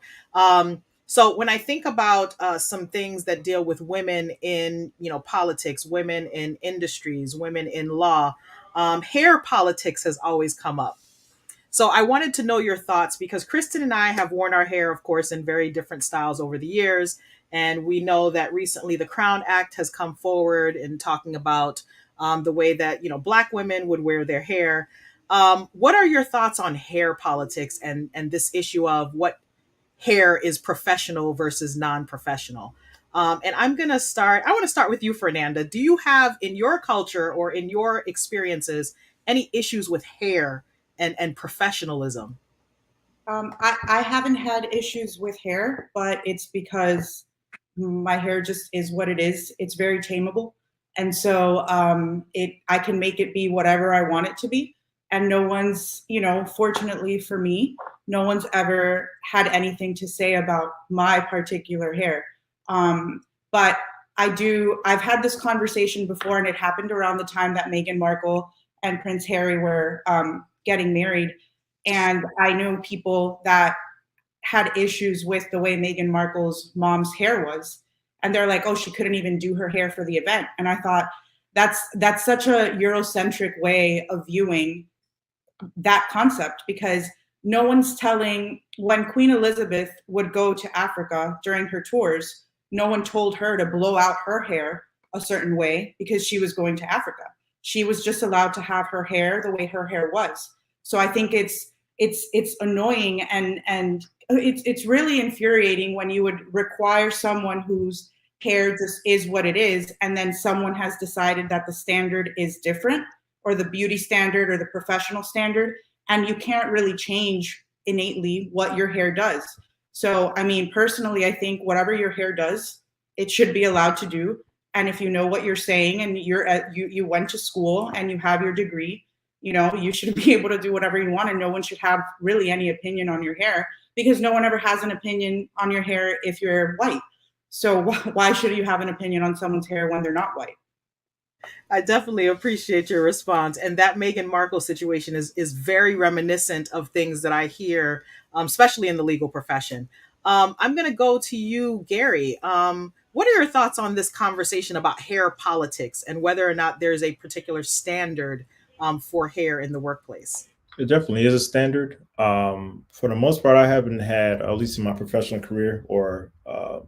So when I think about some things that deal with women in, politics, women in industries, women in law, hair politics has always come up. So I wanted to know your thoughts because Kristen and I have worn our hair, of course, in very different styles over the years. And we know that recently the Crown Act has come forward in talking about the way that, Black women would wear their hair. What are your thoughts on hair politics and this issue of what hair is professional versus non-professional? And I want to start with you, Fernanda. Do you have in your culture or in your experiences any issues with hair and professionalism? I haven't had issues with hair, but it's because my hair just is what it is. It's very tameable. And so I can make it be whatever I want it to be. And no one's, fortunately for me, no one's ever had anything to say about my particular hair. But I've had this conversation before, and it happened around the time that Meghan Markle and Prince Harry were getting married. And I know people that had issues with the way Meghan Markle's mom's hair was. And they're like, oh, she couldn't even do her hair for the event. And I thought that's such a Eurocentric way of viewing that concept, because no one's telling, when Queen Elizabeth would go to Africa during her tours, no one told her to blow out her hair a certain way because she was going to Africa. She was just allowed to have her hair the way her hair was. So I think it's annoying and it's really infuriating when you would require someone whose hair just is what it is, and then someone has decided that the standard is different, or the beauty standard or the professional standard, and you can't really change innately what your hair does. So, I mean, personally, I think whatever your hair does, it should be allowed to do. And if you know what you're saying and you went to school and you have your degree, you should be able to do whatever you want, and no one should have really any opinion on your hair, because no one ever has an opinion on your hair if you're white. So why should you have an opinion on someone's hair when they're not white? I definitely appreciate your response. And that Meghan Markle situation is very reminiscent of things that I hear, especially in the legal profession. I'm going to go to you, Gary. What are your thoughts on this conversation about hair politics and whether or not there's a particular standard for hair in the workplace? It definitely is a standard. For the most part, I haven't had, at least in my professional career or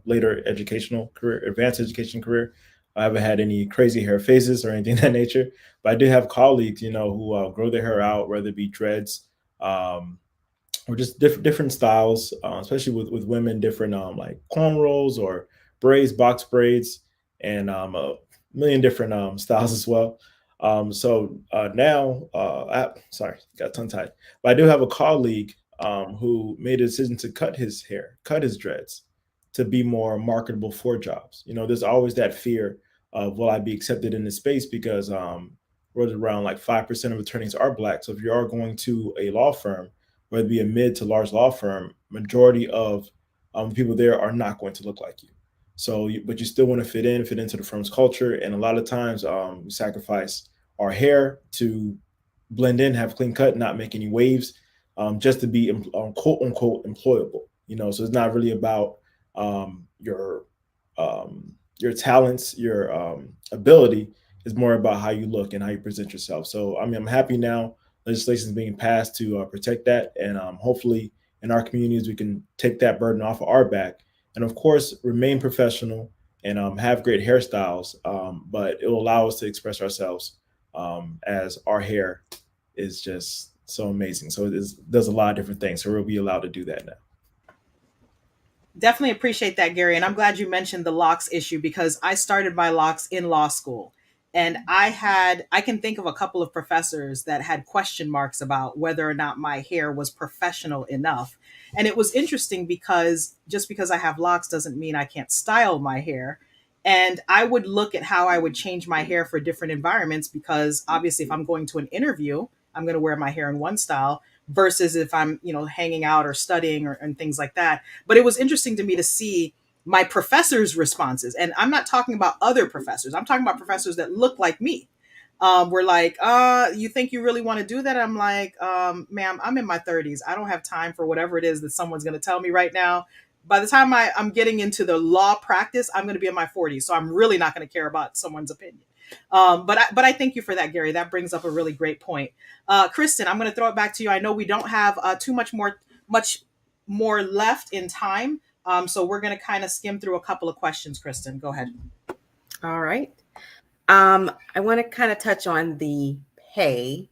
later educational career, advanced education career, I haven't had any crazy hair phases or anything of that nature. But I do have colleagues, who grow their hair out, whether it be dreads, um, or just different styles, especially with women, different like cornrows or braids, box braids, and a million different styles as well. Now, sorry, got tongue tied, but I do have a colleague who made a decision to cut his hair, cut his dreads, to be more marketable for jobs. There's always that fear of, will I be accepted in this space, because around like 5% of attorneys are black. So if you are going to a law firm, whether it be a mid to large law firm, majority of the people there are not going to look like you. So, but you still want to fit into the firm's culture. And a lot of times we sacrifice our hair to blend in, have clean cut, not make any waves, just to be quote unquote employable. So it's not really about your talents, your ability. Is more about how you look and how you present yourself. So, I mean, I'm happy now legislation is being passed to protect that. And hopefully in our communities, we can take that burden off of our back. And of course, remain professional and have great hairstyles. But it will allow us to express ourselves as our hair is just so amazing. So does a lot of different things. So we'll be allowed to do that now. Definitely appreciate that, Gary. And I'm glad you mentioned the locks issue, because I started my locks in law school. And I can think of a couple of professors that had question marks about whether or not my hair was professional enough. And it was interesting because just because I have locks doesn't mean I can't style my hair. And I would look at how I would change my hair for different environments, because obviously if I'm going to an interview, I'm going to wear my hair in one style versus if I'm, hanging out or studying and things like that. But it was interesting to me to see my professors' responses. And I'm not talking about other professors. I'm talking about professors that look like me. Were like, you think you really want to do that? I'm like, ma'am, I'm in my 30s. I don't have time for whatever it is that someone's going to tell me right now. By the time I'm getting into the law practice, I'm going to be in my 40s. So I'm really not going to care about someone's opinion. But I thank you for that, Gary. That brings up a really great point. Kristen, I'm going to throw it back to you. I know we don't have much more left in time. So we're going to kind of skim through a couple of questions. Kristen, go ahead. All right. I want to kind of touch on the pay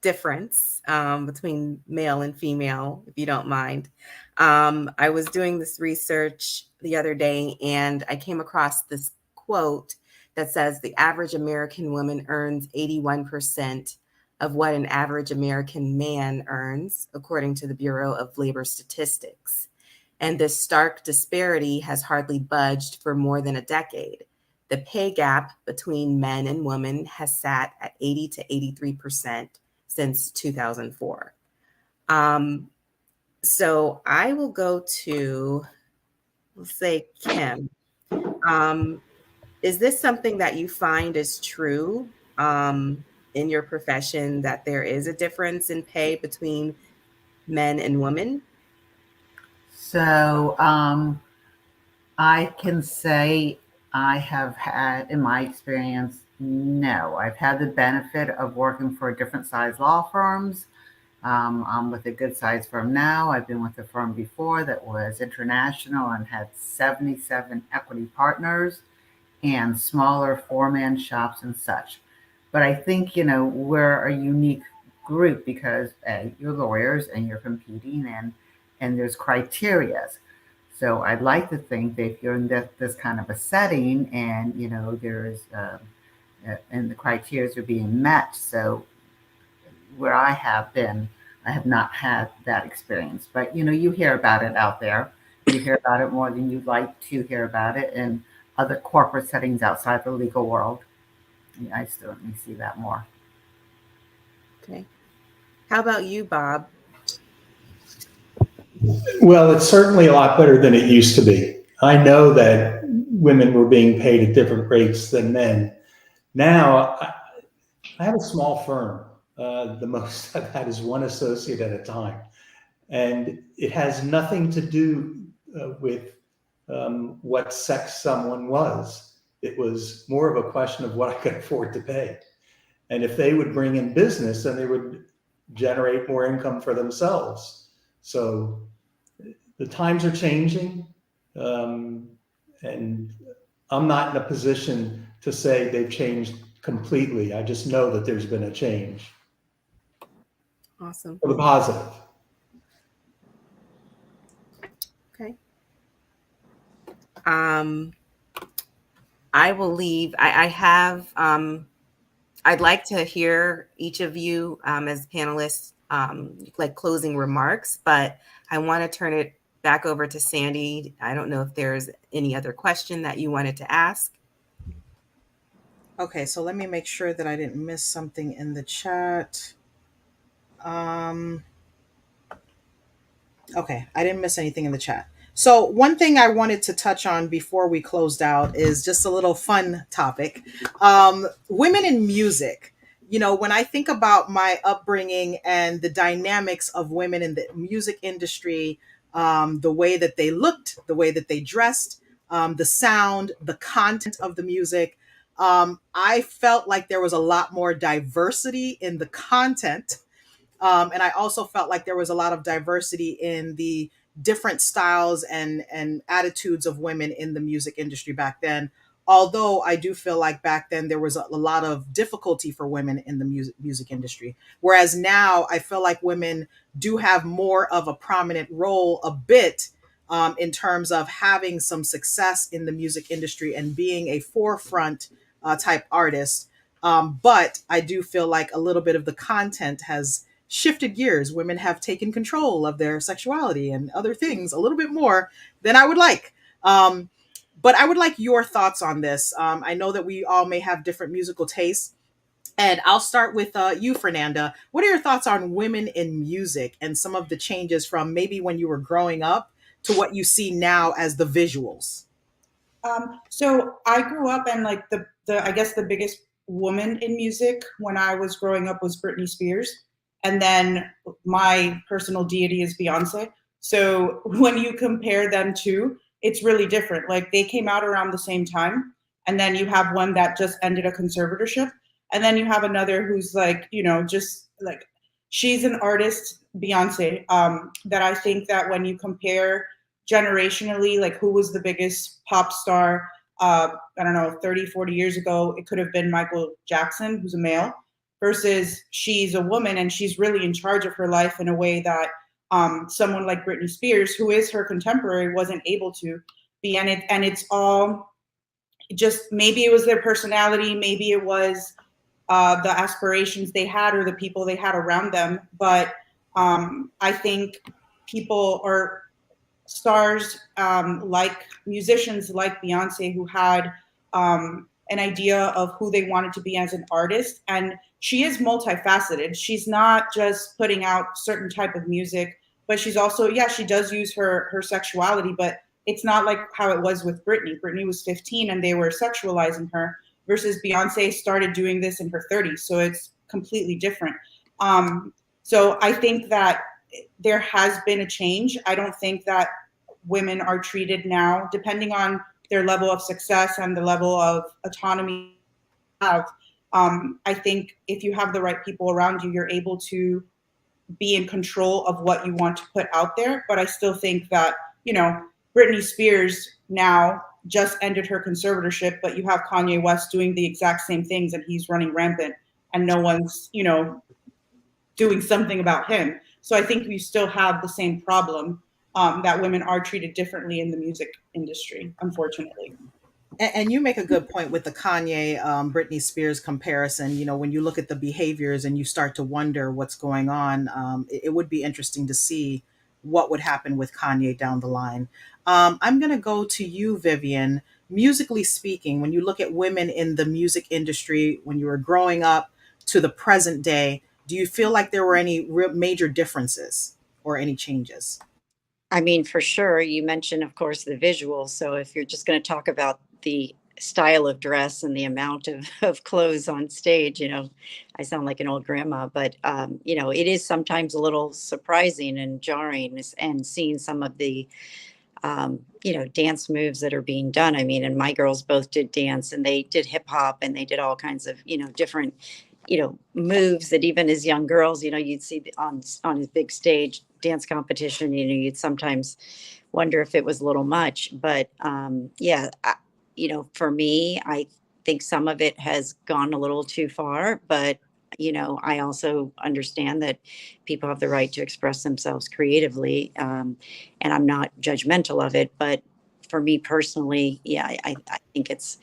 difference between male and female, if you don't mind. I was doing this research the other day, and I came across this quote that says the average American woman earns 81% of what an average American man earns, according to the Bureau of Labor Statistics. And this stark disparity has hardly budged for more than a decade. The pay gap between men and women has sat at 80 to 83% since 2004. So I will go to, let's say, Kim. Is this something that you find is true in your profession, that there is a difference in pay between men and women? So I can say I have had, in my experience, no. I've had the benefit of working for different size law firms. I'm with a good size firm now. I've been with a firm before that was international and had 77 equity partners and smaller four-man shops and such. But I think, we're a unique group because you're lawyers and you're competing and there's criteria. So I'd like to think that if you're in this kind of a setting and, there's, and the criteria are being met. So where I have been, I have not had that experience. But, you hear about it out there. You hear about it more than you'd like to hear about it in other corporate settings outside the legal world. I certainly see that more. Okay. How about you, Bob? Well, it's certainly a lot better than it used to be. I know that women were being paid at different rates than men. Now, I have a small firm. The most I've had is one associate at a time. And it has nothing to do with what sex someone was. It was more of a question of what I could afford to pay. And if they would bring in business, then they would generate more income for themselves. So the times are changing, and I'm not in a position to say they've changed completely. I just know that there's been a change Awesome. for the positive. Okay. I will leave. I have, I'd like to hear each of you as panelists, like closing remarks, but I want to turn it back over to Sandy. I don't know if there's any other question that you wanted to ask. Okay, so let me make sure that I didn't miss something in the chat. Okay, I didn't miss anything in the chat. So one thing I wanted to touch on before we closed out is just a little fun topic. Women in music. You know, when I think about my upbringing and the dynamics of women in the music industry, the way that they looked, the way that they dressed, the sound, the content of the music, I felt like there was a lot more diversity in the content, and I also felt like there was a lot of diversity in the different styles and attitudes of women in the music industry back then. Although I do feel like back then there was a lot of difficulty for women in the music industry. Whereas now I feel like women do have more of a prominent role a bit, in terms of having some success in the music industry and being a forefront type artist. But I do feel like a little bit of the content has shifted gears. Women have taken control of their sexuality and other things a little bit more than I would like. But I would like your thoughts on this. I know that we all may have different musical tastes. And I'll start with you, Fernanda. What are your thoughts on women in music and some of the changes from maybe when you were growing up to what you see now as the visuals? So I grew up, and like the I guess the biggest woman in music when I was growing up was Britney Spears, and then my personal deity is Beyonce. So when you compare them two, it's really different. Like they came out around the same time, and then you have one that just ended a conservatorship, and then you have another who's like, you know, just like she's an artist, Beyonce. That I think that when you compare generationally, like who was the biggest pop star, I don't know, 30, 40 years ago, it could have been Michael Jackson, who's a male, versus she's a woman and she's really in charge of her life in a way that someone like Britney Spears, who is her contemporary, wasn't able to be. And it's all just, maybe it was their personality, maybe it was the aspirations they had or the people they had around them. But I think people or stars like musicians like Beyonce, who had an idea of who they wanted to be as an artist. And she is multifaceted. She's not just putting out certain type of music, but she's also, yeah, she does use her sexuality, but it's not like how it was with Britney. Britney was 15 and they were sexualizing her, versus Beyonce started doing this in her 30s. So it's completely different. So I think that there has been a change. I don't think that women are treated now, depending on their level of success and the level of autonomy they have. I think if you have the right people around you, you're able to be in control of what you want to put out there. But I still think that, you know, Britney Spears now just ended her conservatorship, but you have Kanye West doing the exact same things and he's running rampant and no one's, you know, doing something about him. So I think we still have the same problem, that women are treated differently in the music industry, unfortunately. And you make a good point with the Kanye, Britney Spears comparison. You know, when you look at the behaviors and you start to wonder what's going on, it would be interesting to see what would happen with Kanye down the line. I'm going to go to you, Vivian. Musically speaking, when you look at women in the music industry, when you were growing up to the present day, do you feel like there were any real major differences or any changes? I mean, for sure, you mentioned, of course, the visuals. So if you're just going to talk about the style of dress and the amount of clothes on stage, you know, I sound like an old grandma, but, you know, it is sometimes a little surprising and jarring, and seeing some of the, you know, dance moves that are being done. I mean, and my girls both did dance and they did hip hop and they did all kinds of, you know, different moves that even as young girls, you'd see on his big stage dance competition, you'd sometimes wonder if it was a little much. But yeah, for me, I think some of it has gone a little too far. But I also understand that people have the right to express themselves creatively, and I'm not judgmental of it. But for me personally, yeah, I think it's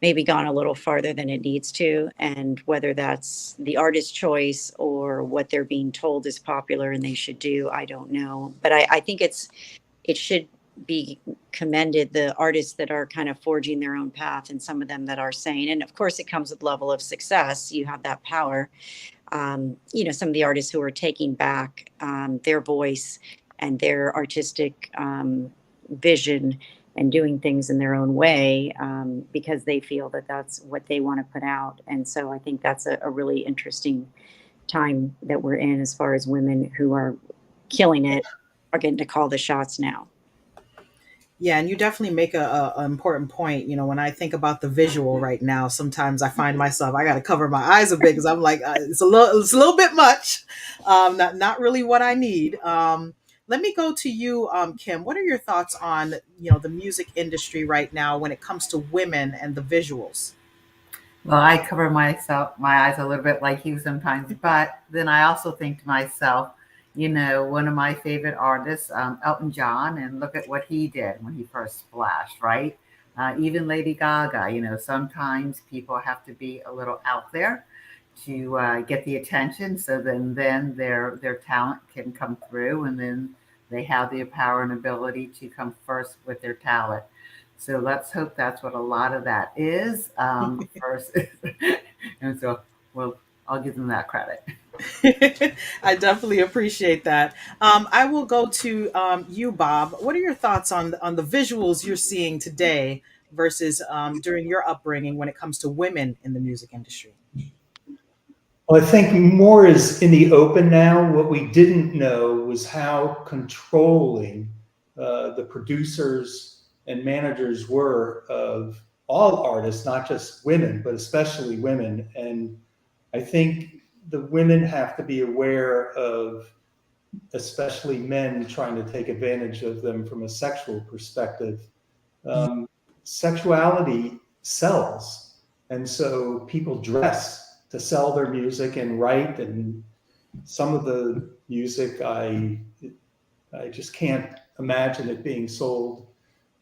maybe gone a little farther than it needs to. And whether that's the artist's choice or what they're being told is popular and they should do, I don't know. But I think it should be commended, the artists that are kind of forging their own path, and some of them that are saying, and of course it comes with level of success, you have that power. Some of the artists who are taking back their voice and their artistic vision and doing things in their own way, because they feel that that's what they want to put out. And so I think that's a really interesting time that we're in, as far as women who are killing it are getting to call the shots now. Yeah, and you definitely make a important point. When I think about the visual right now, sometimes I find myself, I got to cover my eyes a bit, because I'm like, it's a little bit much, not really what I need. Let me go to you, Kim. What are your thoughts on the music industry right now when it comes to women and the visuals? Well, I cover my eyes a little bit like you sometimes, but then I also think to myself, one of my favorite artists, Elton John, and look at what he did when he first splashed, right? Even Lady Gaga, sometimes people have to be a little out there to get the attention, so then their talent can come through, and then they have the power and ability to come first with their talent. So let's hope that's what a lot of that is, first. And so, well, I'll give them that credit. I definitely appreciate that. I will go to you, Bob. What are your thoughts on the visuals you're seeing today versus during your upbringing when it comes to women in the music industry? Well, I think more is in the open now. What we didn't know was how controlling the producers and managers were of all artists, not just women, but especially women. And I think the women have to be aware of, especially men trying to take advantage of them from a sexual perspective. Sexuality sells. And so people dress to sell their music and write. And some of the music, I just can't imagine it being sold.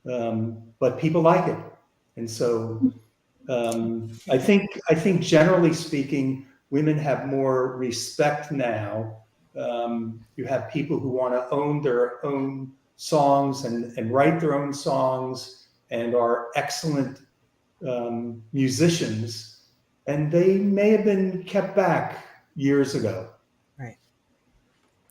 But people like it. And so I think generally speaking, women have more respect now. You have people who want to own their own songs and write their own songs and are excellent musicians, and they may have been kept back years ago. Right.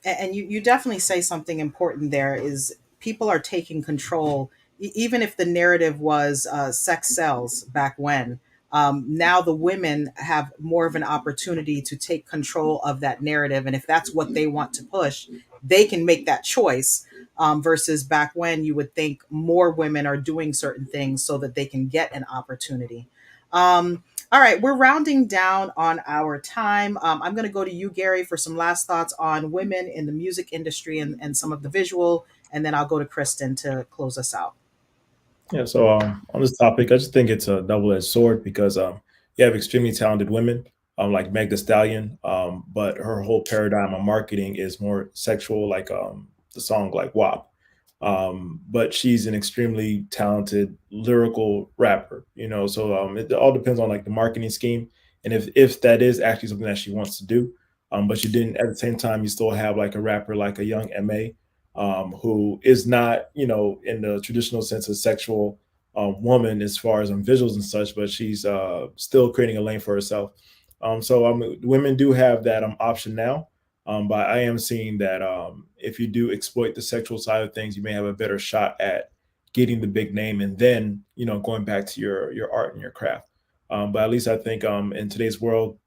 And you definitely say something important there is people are taking control, even if the narrative was sex sells back when. Now the women have more of an opportunity to take control of that narrative. And if that's what they want to push, they can make that choice. Versus back when you would think more women are doing certain things so that they can get an opportunity. All right, we're rounding down on our time. I'm going to go to you, Gary, for some last thoughts on women in the music industry and some of the visual, and then I'll go to Kristen to close us out. Yeah, so on this topic, I just think it's a double-edged sword, because you have extremely talented women, like Meg Thee Stallion, but her whole paradigm of marketing is more sexual, like the song like WAP. But she's an extremely talented lyrical rapper, so it all depends on like the marketing scheme, and if that is actually something that she wants to do. But you didn't, at the same time, you still have like a rapper like a young MA, who is not, in the traditional sense of sexual woman as far as visuals and such, but she's still creating a lane for herself. So women do have that option now. But I am seeing that if you do exploit the sexual side of things, you may have a better shot at getting the big name, and then going back to your art and your craft. But at least I think in today's world,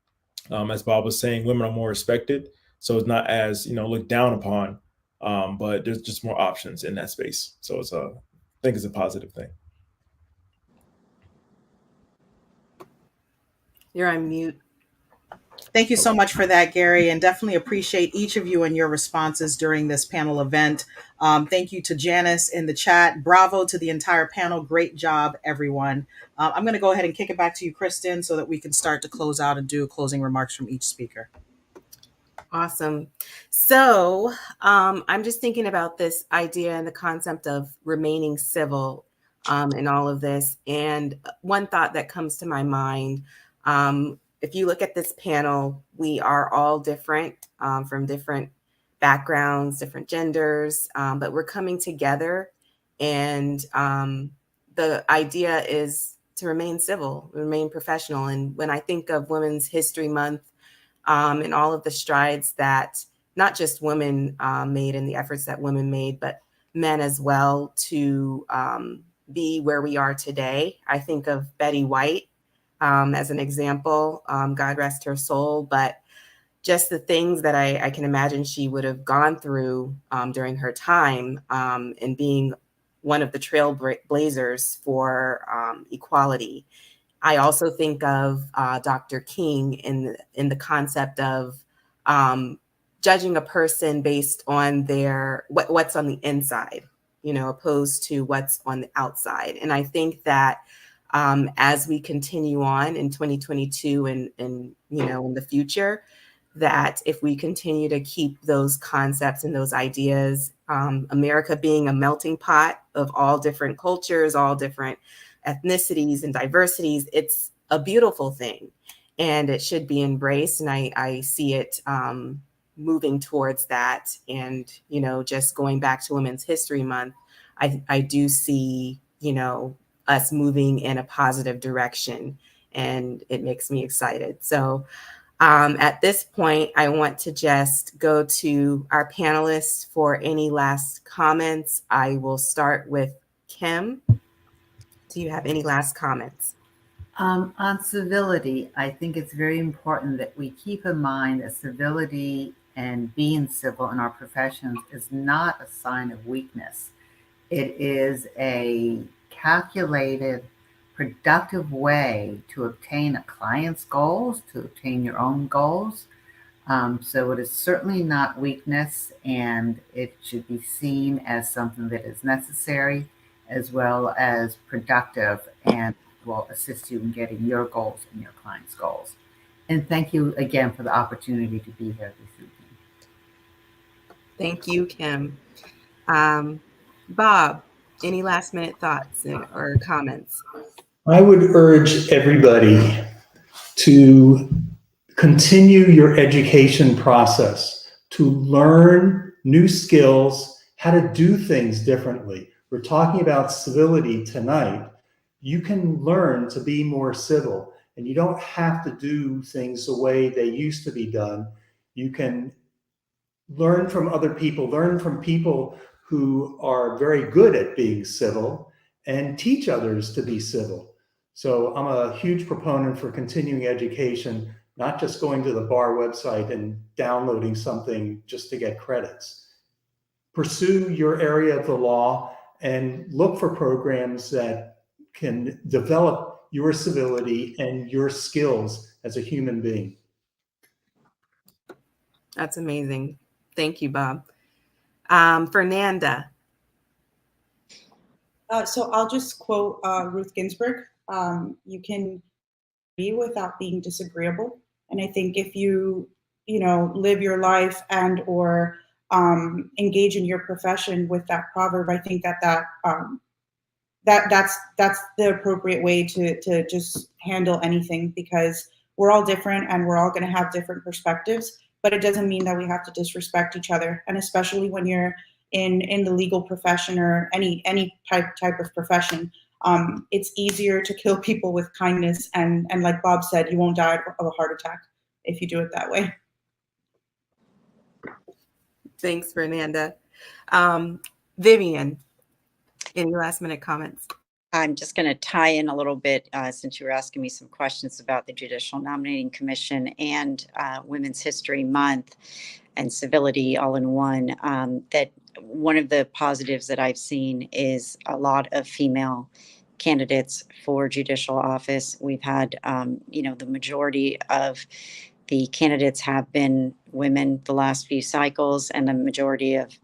as Bob was saying, women are more respected, so it's not as looked down upon. But there's just more options in that space, so I think it's a positive thing. You're on mute. Thank you so much for that, Gary, and definitely appreciate each of you and your responses during this panel event. Thank you to Janice in the chat. Bravo to the entire panel. Great job, everyone. I'm going to go ahead and kick it back to you, Kristen, so that we can start to close out and do closing remarks from each speaker. Awesome. So I'm just thinking about this idea and the concept of remaining civil in all of this. And one thought that comes to my mind, if you look at this panel, we are all different from different backgrounds, different genders, but we're coming together. And the idea is to remain civil, remain professional. And when I think of Women's History Month, and all of the strides that not just women made and the efforts that women made, but men as well to be where we are today. I think of Betty White as an example, God rest her soul, but just the things that I can imagine she would have gone through during her time and being one of the trailblazers for equality. I also think of Dr. King in the concept of judging a person based on their what's on the inside, opposed to what's on the outside. And I think that as we continue on in 2022 and in the future, that if we continue to keep those concepts and those ideas, America being a melting pot of all different cultures, all different ethnicities and diversities, it's a beautiful thing and it should be embraced. And I see it moving towards that. And, just going back to Women's History Month, I do see, us moving in a positive direction, and it makes me excited. So at this point, I want to just go to our panelists for any last comments. I will start with Kim. Do you have any last comments? On civility, I think it's very important that we keep in mind that civility and being civil in our professions is not a sign of weakness. It is a calculated, productive way to obtain a client's goals, to obtain your own goals. So it is certainly not weakness, and it should be seen as something that is necessary as well as productive and will assist you in getting your goals and your clients' goals. And thank you again for the opportunity to be here this evening. Thank you, Kim. Bob, any last minute thoughts or comments? I would urge everybody to continue your education process, to learn new skills, how to do things differently. We're talking about civility tonight. You can learn to be more civil, and you don't have to do things the way they used to be done. You can learn from other people, learn from people who are very good at being civil, and teach others to be civil. So I'm a huge proponent for continuing education, not just going to the bar website and downloading something just to get credits. Pursue your area of the law and look for programs that can develop your civility and your skills as a human being. That's amazing. Thank you, Bob. Fernanda. So I'll just quote Ruth Ginsburg. You can be without being disagreeable. And I think if you, live your life and or engage in your profession with that proverb, I think that's the appropriate way to just handle anything, because we're all different and we're all going to have different perspectives, but it doesn't mean that we have to disrespect each other. And especially when you're in the legal profession or any type of profession, it's easier to kill people with kindness. And like Bob said, you won't die of a heart attack if you do it that way. Thanks, Fernanda. Vivian, any last minute comments? I'm just going to tie in a little bit since you were asking me some questions about the Judicial Nominating Commission and Women's History Month and civility all in one. That one of the positives that I've seen is a lot of female candidates for judicial office. We've had, the majority of the candidates have been women the last few cycles, and the majority of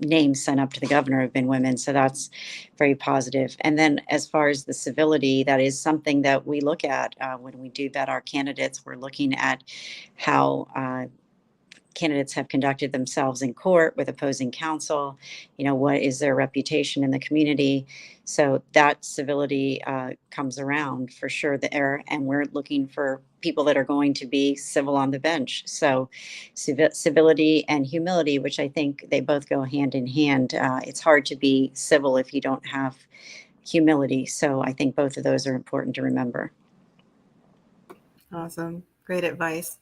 names sent up to the governor have been women. So that's very positive. And then as far as the civility, that is something that we look at when we do vet our candidates. We're looking at how candidates have conducted themselves in court with opposing counsel. What is their reputation in the community? So that civility comes around for sure there, and we're looking for people that are going to be civil on the bench. So civility and humility, which I think they both go hand in hand. It's hard to be civil if you don't have humility. So I think both of those are important to remember. Awesome. Great advice.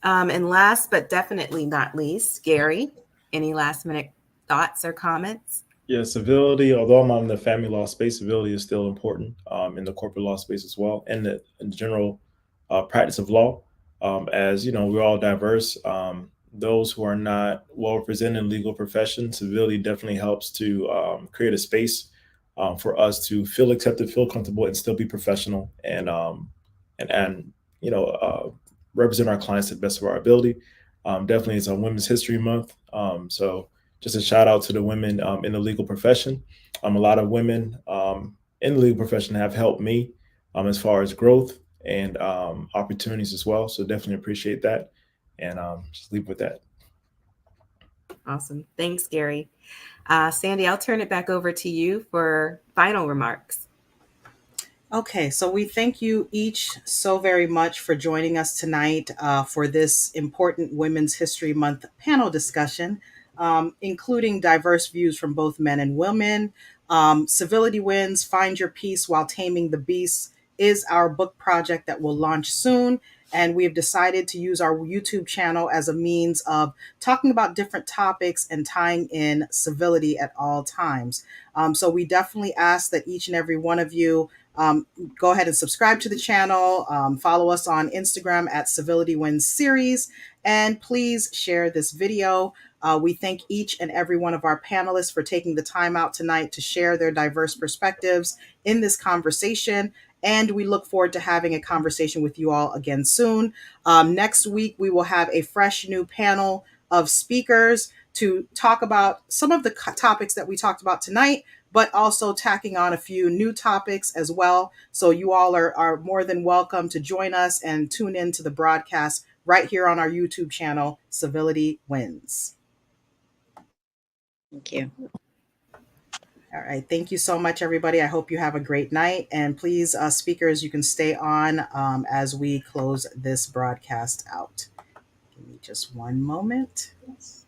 And last but definitely not least, Gary, any last minute thoughts or comments? Yeah, civility, although I'm in the family law space, civility is still important in the corporate law space as well, and in the general practice of law. As we're all diverse. Those who are not well represented in the legal profession, civility definitely helps to create a space for us to feel accepted, feel comfortable, and still be professional, and represent our clients to the best of our ability. Definitely, it's on Women's History Month, so just a shout out to the women in the legal profession. A lot of women in the legal profession have helped me as far as growth and opportunities as well. So definitely appreciate that, and just leave with that. Awesome. Thanks, Gary. Sandy, I'll turn it back over to you for final remarks. Okay, so we thank you each so very much for joining us tonight for this important Women's History Month panel discussion, including diverse views from both men and women. Civility Wins, Find Your Peace While Taming the Beast is our book project that will launch soon. And we have decided to use our YouTube channel as a means of talking about different topics and tying in civility at all times. So we definitely ask that each and every one of you go ahead and subscribe to the channel. Follow us on Instagram at Civility Wins Series, and please share this video. We thank each and every one of our panelists for taking the time out tonight to share their diverse perspectives in this conversation. And we look forward to having a conversation with you all again soon. Next week, we will have a fresh new panel of speakers to talk about some of the topics that we talked about tonight, but also tacking on a few new topics as well. So you all are more than welcome to join us and tune in to the broadcast right here on our YouTube channel, Civility Wins. Thank you. All right. Thank you so much, everybody. I hope you have a great night. And please, speakers, you can stay on as we close this broadcast out. Give me just one moment. Yes.